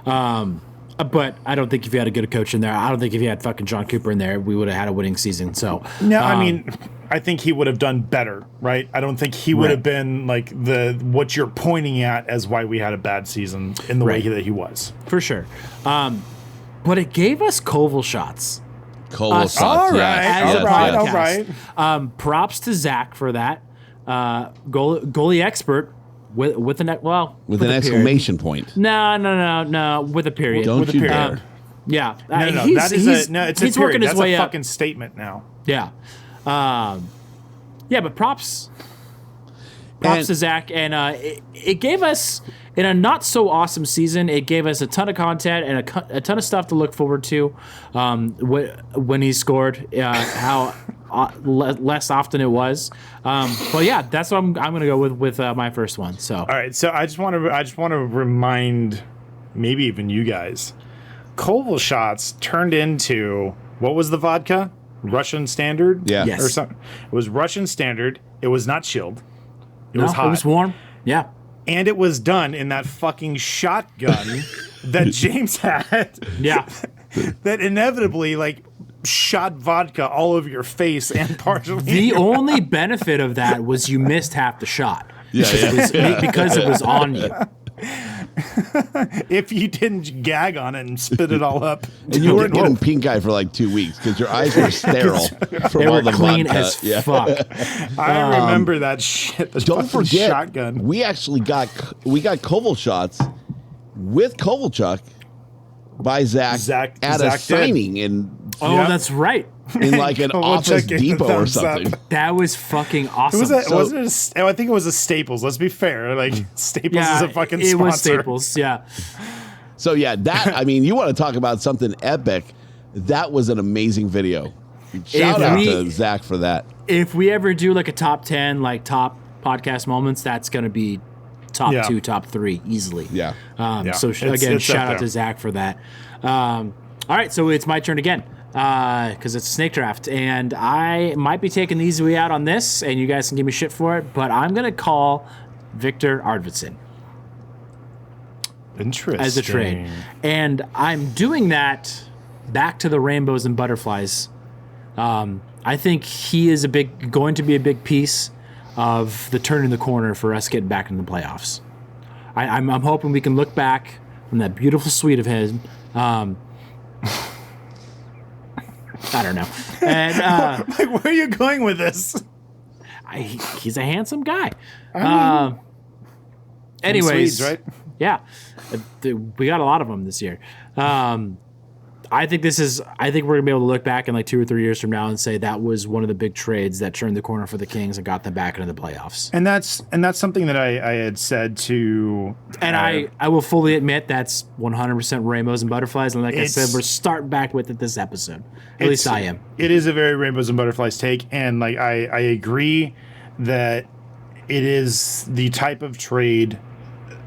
But I don't think if you had a good coach in there, I don't think if you had fucking John Cooper in there, we would have had a winning season. So no, I mean, I think he would have done better, right? I don't think he would Right. have been like what you're pointing at as why we had a bad season in the way Right. that he was. for sure. But it gave us Koval shots. Koval shots. All yes, right, yes, all right, yes. all right. Props to Zach for that. Goalie expert with an With a an period. exclamation point. No, with a period. Don't With a you period. dare. Yeah, No, that is it's he's a working period. his That's way a up. fucking statement now. Yeah, yeah, but props And- to Zach, and it gave us in a not so awesome season. It gave us a ton of content and a ton of stuff to look forward to. When he scored, how less often it was. But yeah, that's what I'm going to go with my first one. So All right, so I just want to remind maybe even you guys, Koval shots turned into what was the vodka? Russian Standard? Yeah. Yes. Or something. It was Russian Standard. It was not chilled. It was hot. It was warm. Yeah. And it was done in that fucking shotgun that James had. Yeah. That inevitably shot vodka all over your face and partially. The only benefit of that was you missed half the shot. Yeah, Because it was on you. If you didn't gag on it and spit it all up. And you weren't getting pink eye for like 2 weeks because your eyes were sterile from They all were the clean vodka. as Yeah. fuck. I remember that shit. The Don't fucking forget, shotgun. we actually got Koval shots with Kovalchuk by Zach Zach at did. a signing in Oh, Yep. that's right. like an Kovalchuk Office gave the Depot or thumbs up. something. That was fucking awesome. I think it was a Staples. Let's be fair. Staples is a fucking it sponsor. was Staples. Yeah. So yeah, you want to talk about something epic? That was an amazing video. Shout out to Zach for that. If we ever do a top 10, top podcast moments, that's going to be top 2, top 3 easily. Yeah. So It's again, up shout out there. to Zach for that. All right, so it's my turn again because it's a snake draft, and I might be taking the easy way out on this, and you guys can give me shit for it, but I'm going to call Victor Arvidsson Interesting. as a trade. And I'm doing that back to the rainbows and butterflies. I think he is going to be a big piece of the turning the corner for us getting back into the playoffs. I'm hoping we can look back on that beautiful suite of his. I don't know. And where are you going with this? he's a handsome guy. Anyways, Swedes, right? Yeah, we got a lot of them this year. I think we're gonna be able to look back in 2 or 3 years from now and say that was one of the big trades that turned the corner for the Kings and got them back into the playoffs. And that's something that I had said to. And I will fully admit that's 100% rainbows and butterflies. And like I said, we're starting back with it this episode. At least I am. It is a very rainbows and butterflies take, and I agree that it is the type of trade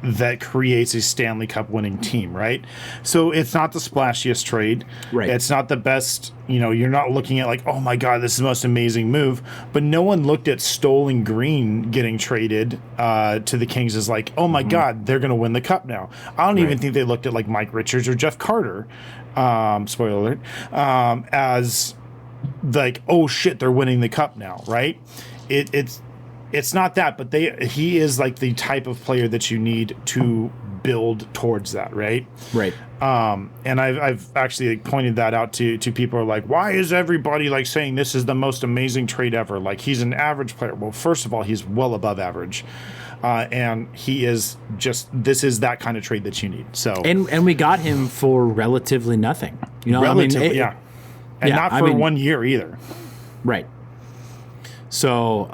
that creates a Stanley Cup winning team, right? So it's not the splashiest trade. Right. It's not the best, you're not looking at like, oh my God, this is the most amazing move. But no one looked at Stolen Green getting traded to the Kings as like, oh my God, they're going to win the cup now. I don't even think they looked at like Mike Richards or Jeff Carter, spoiler alert, as like, oh shit, they're winning the cup now, right? It's not that, but he is like the type of player that you need to build towards that, right? Right. And I've actually like pointed that out to people who are like, why is everybody like saying this is the most amazing trade ever? Like he's an average player. Well, first of all, he's well above average. And he is this is that kind of trade that you need. So And we got him for relatively nothing. relatively, yeah. And Yeah, not for 1 year either. Right. So,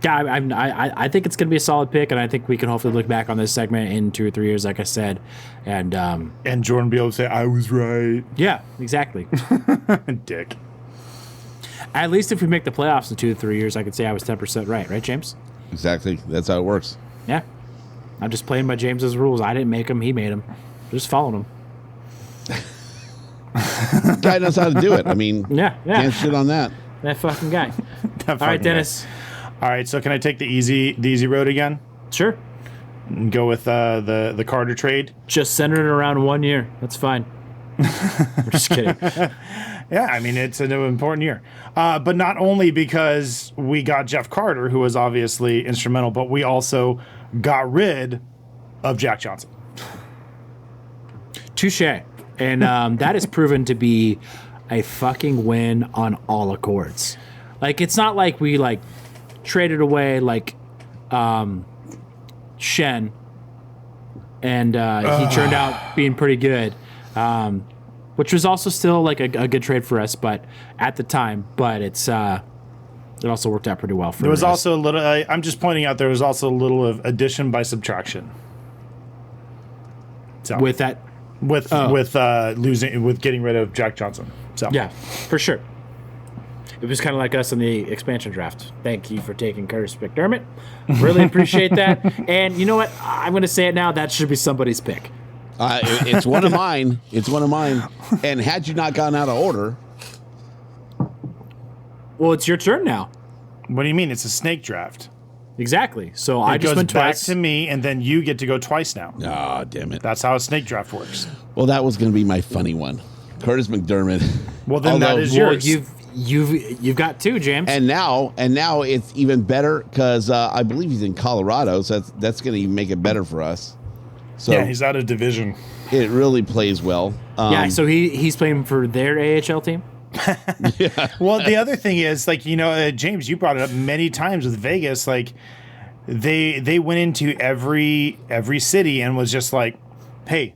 yeah, I think it's going to be a solid pick, and I think we can hopefully look back on this segment in 2 or 3 years, like I said, and Jordan be able to say, I was right. yeah, exactly. Dick. At least if we make the playoffs in 2 to 3 years, I could say I was 10% right, James? Exactly. That's how it works. Yeah. I'm just playing by James's rules. I didn't make them; he made them. Just following them. Guy knows how to do it. I mean, Yeah. can't shit on that. That fucking guy. That All right, fucking Dennis. guy. All right, so can I take the easy road again Sure. and go with the Carter trade? Just center it around 1 year. That's fine. I'm just kidding. Yeah, I mean, it's an important year. But not only because we got Jeff Carter, who was obviously instrumental, but we also got rid of Jack Johnson. Touche. And that has proven to be a fucking win on all accords. Like, it's not like we, like, traded away, like, Shen, and he turned out being pretty good, which was also still, like, a good trade for us, but at the time, but it also worked out pretty well for us. There was also a little, I'm just pointing out, there was also a little of addition by subtraction. So With that, with getting rid of Jack Johnson. So yeah, for sure. It was kind of like us in the expansion draft. Thank you for taking Curtis McDermott. Really appreciate that. And you know what? I'm going to say it now. That should be somebody's pick. It's one of mine. It's one of mine. And had you not gone out of order, Well, it's your turn now. What do you mean? It's a snake draft. Exactly. So I It just goes went back twice. to me, and then you get to go twice now. ah, damn it. That's how a snake draft works. Well, that was going to be my funny one. Curtis McDermott. Well, then that is Well, yours. you've got two, James. And now it's even better because I believe he's in Colorado, so that's going to make it better for us. So yeah, he's out of division. it really plays well. Yeah, so he's playing for their AHL team. Well, the other thing is, like, James, you brought it up many times with Vegas. Like, they went into every city and was just like, hey,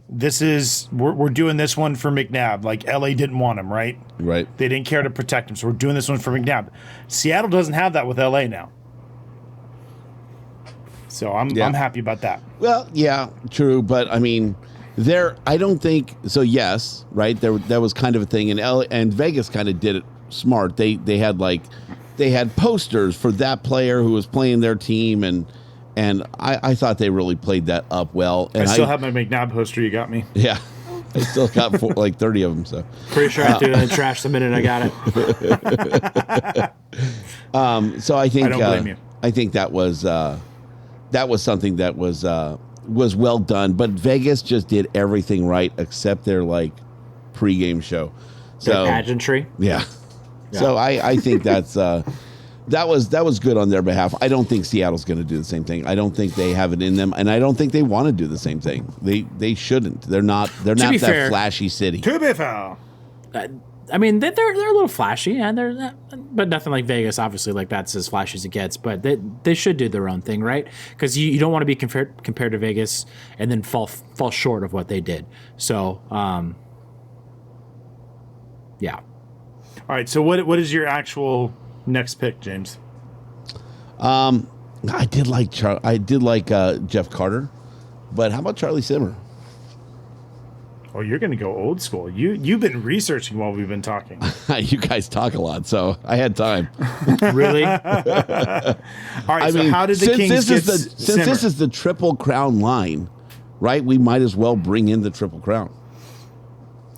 we're doing this one for McNabb. Like, LA didn't want him, right? Right. They didn't care to protect him, so we're doing this one for McNabb. Seattle doesn't have that with LA now. So I'm happy about that. Well, yeah, true, but I mean, I don't think so. Yes, right. That was kind of a thing, and Vegas kind of did it smart. They had posters for that player who was playing their team, and I thought they really played that up well. And I still have my McNabb poster. You got me. Yeah, I still got like 30 of them. So Pretty sure I threw it in the trash the minute I got it. so I think I don't blame you. I think that was something that was well done. But Vegas just did everything right except their like pregame show. So Their pageantry. yeah. So I think that was good on their behalf. I don't think Seattle's going to do the same thing. I don't think they have it in them, and I don't think they want to do the same thing. They shouldn't. They're not that fair, flashy city. To be fair. I mean, they're a little flashy, and but nothing like Vegas. Obviously, like that's as flashy as it gets. But they should do their own thing, right? Because you don't want to be compared to Vegas and then fall short of what they did. So, yeah. All right. So what is your actual next pick, James? I did like Jeff Carter, but how about Charlie Simmer? Oh, you're going to go old school. You've been researching while we've been talking. You guys talk a lot, so I had time. Really? All right, so how did the Kings get since Simmer? this is the Triple Crown line, right? We might as well bring in the Triple Crown.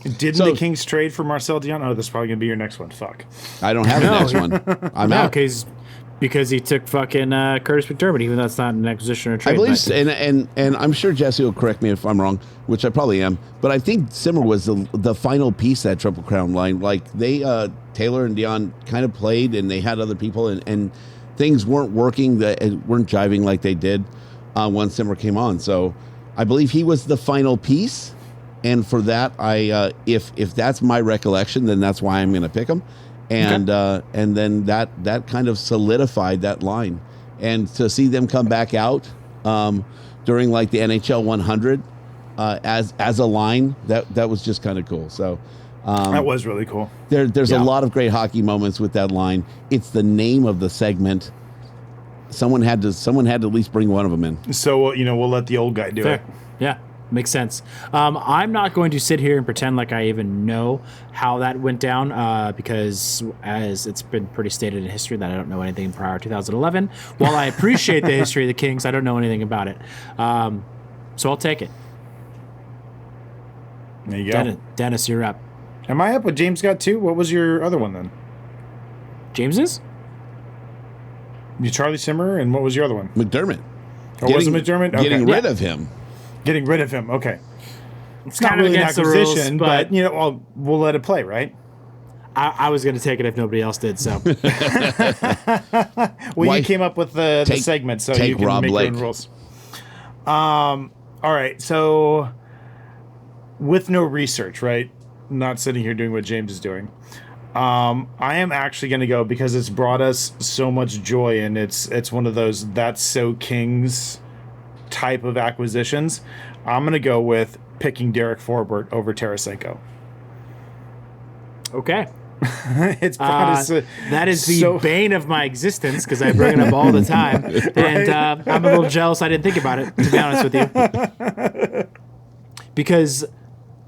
Didn't the Kings trade for Marcel Dion? Oh, this is probably going to be your next one. Fuck. I don't have the next one. I'm out. Because he took fucking Curtis McDermott, even though that's not an acquisition or trade. I believe, and I'm sure Jesse will correct me if I'm wrong, which I probably am. But I think Simmer was the final piece of that Triple Crown line. Like Taylor and Dion kind of played, and they had other people, and things weren't working, weren't jiving like they did when Simmer came on. So I believe he was the final piece, and for that, if that's my recollection, then that's why I'm going to pick him. And then that kind of solidified that line, and to see them come back out during like the NHL 100 as a line, that was just kind of cool. So that was really cool. There's a lot of great hockey moments with that line. It's the name of the segment. Someone had to at least bring one of them in. So we'll let the old guy do it. Yeah. Makes sense. I'm not going to sit here and pretend like I even know how that went down because, as it's been pretty stated in history, that I don't know anything prior to 2011. While I appreciate the history of the Kings, I don't know anything about it. So I'll take it. There you go. Dennis, you're up. Am I up? What James got two? What was your other one then? James's? You Charlie Simmer, and what was your other one? McDermott. Oh, was it McDermott? Okay. Getting rid of him. Getting rid of him. Okay. It's Not kind of really an against the acquisition, rules, but we'll let it play, right? I was going to take it if nobody else did. So you came up with the segment, so you can Rob make Blake. your own rules. All right. So with no research, right? Not sitting here doing what James is doing. I am actually going to go because it's brought us so much joy, and it's one of those That's So Kings type of acquisitions. I'm going to go with picking Derek Forbort over Tarasenko. okay. It's brought us That is the bane of my existence because I bring it up all the time, and I'm a little jealous I didn't think about it, to be honest with you. Because,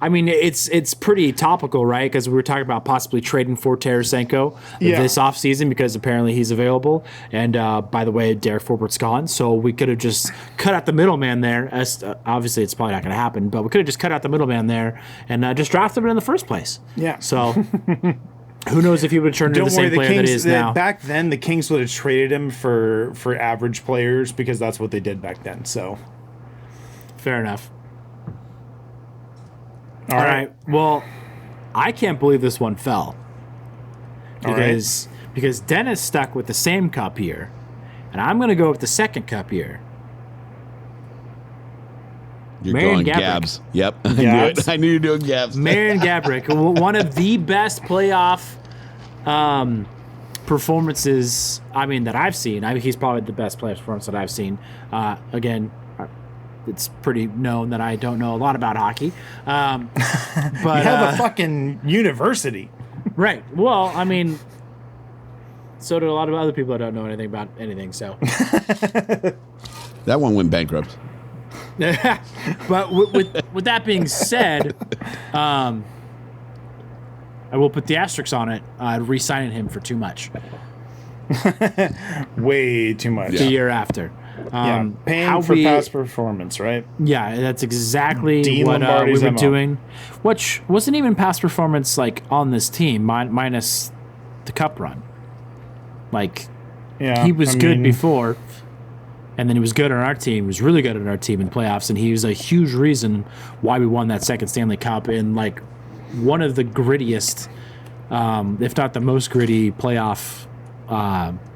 I mean, it's pretty topical, right? Because we were talking about possibly trading for Tarasenko this offseason because apparently he's available. And by the way, Derek Forbort's gone, so we could have just cut out the middleman there. Obviously, it's probably not going to happen, but we could have just cut out the middleman there and just drafted him in the first place. Yeah. So who knows if he would have turned into the same player that he is now. Back then, the Kings would have traded him for average players because that's what they did back then. So Fair enough. All right. Well, I can't believe this one fell. Because Dennis stuck with the same cup here, and I'm going to go with the second cup here. You're Marian going Gaborik. Gabs. Yep. I knew Gabs. it. I knew you were doing Gabs. Marian Gaborik, one of the best playoff performances, that I've seen. He's probably the best playoff performance that I've seen. Again, it's pretty known that I don't know a lot about hockey. But you have a fucking university. Right. Well, so do a lot of other people that don't know anything about anything. So, That one went bankrupt. but with that being said, I will put the asterisks on it. Re-signing him for too much Way too much. the year after. Paying for past performance, right? Yeah, that's exactly Dean what we Lombardi's were MO. doing. Which wasn't even past performance on this team, minus the cup run. Yeah, He was good before, and then he was good on our team. He was really good on our team in playoffs, and he was a huge reason why we won that second Stanley Cup in one of the grittiest, if not the most gritty playoff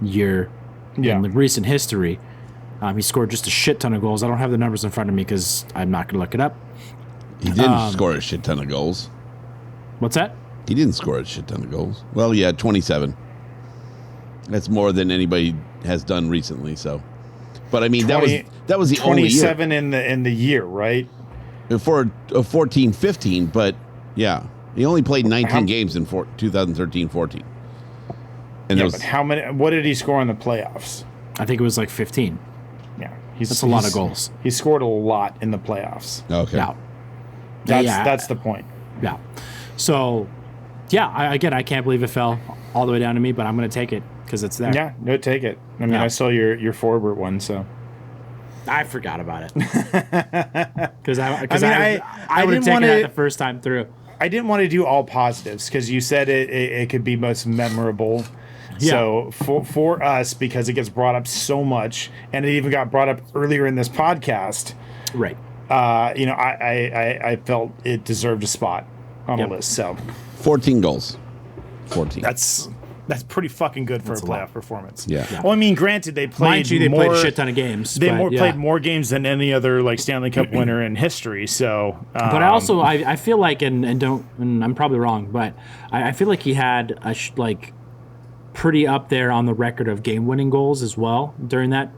year in the recent history. He scored just a shit ton of goals. I don't have the numbers in front of me because I'm not going to look it up. He didn't score a shit ton of goals. What's that? He didn't score a shit ton of goals. Well, yeah, 27. That's more than anybody has done recently. So, but that was the only year 27 in the year, right? for 14-15. But yeah, he only played 19 games in 2013-14. And But how many? What did he score in the playoffs? I think it was 15. Yeah, That's a lot of goals. He scored a lot in the playoffs. Okay. Yeah. That's the point. Yeah. So, yeah, I can't believe it fell all the way down to me, but I'm going to take it because it's there. Yeah, no, take it. I mean, Yeah. I saw your forward one, so. I forgot about it. Because I would I have didn't taken wanna- it the first time through. I didn't want to do all positives because you said it could be most memorable. Yeah. So for us, because it gets brought up so much, and it even got brought up earlier in this podcast, Right. I felt it deserved a spot on Yep. the list. So 14 goals. 14. that's pretty fucking good for That's a a lot. playoff performance. Yeah. Well, I mean, granted, they played Mind you, they more, played a shit ton of games. They but, yeah. played more games than any other like Stanley Cup winner in history. So, But I also I feel like and I'm probably wrong, but I feel like he had pretty up there on the record of game-winning goals as well during that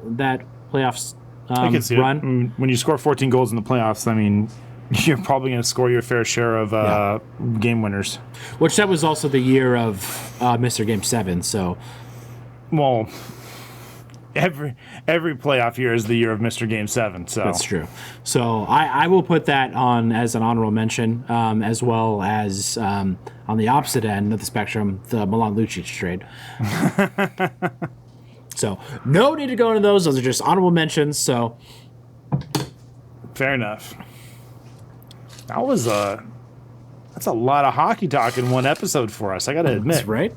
playoffs I can see run. it. When you score 14 goals in the playoffs, I mean, you're probably going to score your fair share of game winners. Which that was also the year of Mr. Game 7. So Well, every playoff year is the year of Mr. Game 7. So that's true. So I will put that on as an honorable mention, as well as on the opposite end of the spectrum, the Milan Lucic trade. So no need to go into those. Those are just honorable mentions. So Fair enough. That's a lot of hockey talk in one episode for us. I got to admit. that's right.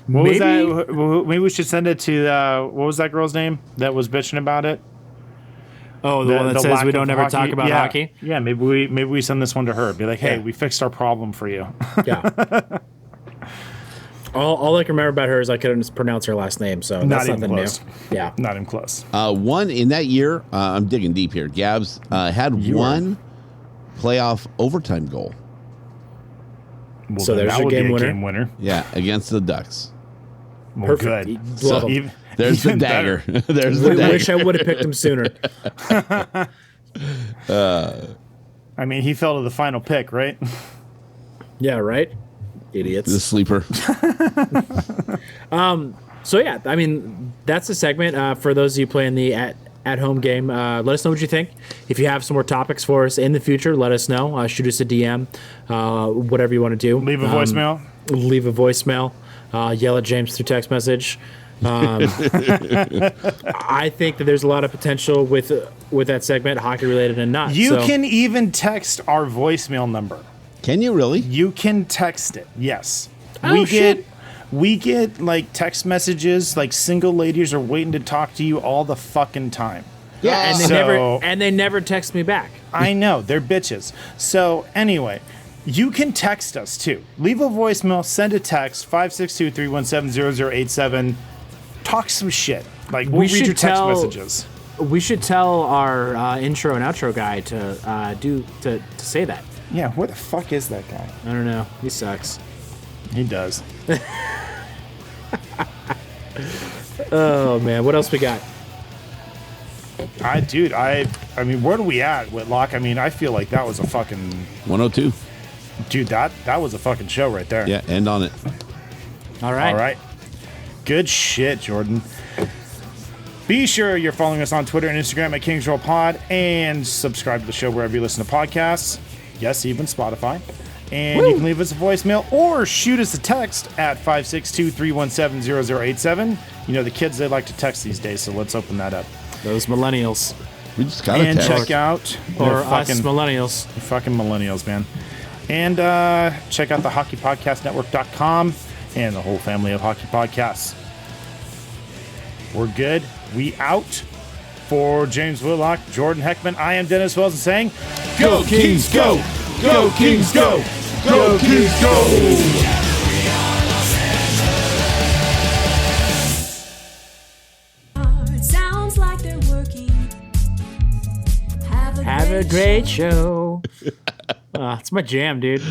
What was Maybe- that? Maybe we should send it to what was that girl's name that was bitching about it? Oh, the one that the says lack we don't of ever talk about Yeah. hockey. Yeah, maybe we send this one to her. Be like, hey, Yeah. we fixed our problem for you. Yeah. All I can remember about her is I couldn't pronounce her last name, so Not that's even nothing close. new. Yeah. Not even close. One in that year, I'm digging deep here. Gabs had one playoff overtime goal. Well, So then there's that your would be game a winner. game winner. Yeah, against the Ducks. Well, Perfect. good. Love 'em. Even- There's the even dagger. better. There's the I dagger. wish I would have picked him sooner. I mean, he fell to the final pick, right? Yeah, right? The Idiots. sleeper. So, yeah, I mean, that's the segment. For those of you playing the at-home game, let us know what you think. If you have some more topics for us in the future, let us know. Shoot us a DM, whatever you want to do. Leave a voicemail. Leave a voicemail. Yell at James through text message. I think that there's a lot of potential with that segment, hockey related and not. You So- can even text our voicemail number. Can you really? You can text it. Yes. Oh, shit. We get like text messages like single ladies are waiting to talk to you all the fucking time. Yeah, and So- they never text me back. I know, they're bitches. So anyway, you can text us too. Leave a voicemail, send a text 562-317-0087. Talk some shit. Like we'll read should your text tell- messages. We should tell our intro and outro guy to say that. Yeah, where the fuck is that guy? I don't know. He sucks. He does. Oh man, what else we got? I mean, where do we at, Whitlock? I mean, I feel like that was a fucking 102. dude. That was a fucking show right there. Yeah, end on it. All right. All right. Good shit, Jordan. Be sure you're following us on Twitter and Instagram at Kings Roll Pod, and subscribe to the show wherever you listen to podcasts. Yes, even Spotify. And you can leave us a voicemail or shoot us a text at 562-317-0087. You know, the kids, they like to text these days, so let's open that up. Those millennials We just got a And text. check out or the us millennials. fucking millennials, man. And check out the hockeypodcastnetwork.com and the whole family of hockey podcasts. We're good. We out. For James Whitlock, Jordan Heckman, I am Dennis Wilson saying, Go Kings, go! Go Kings, go! Go Kings, go! It sounds like they're working. Have a great show. It's my jam, dude.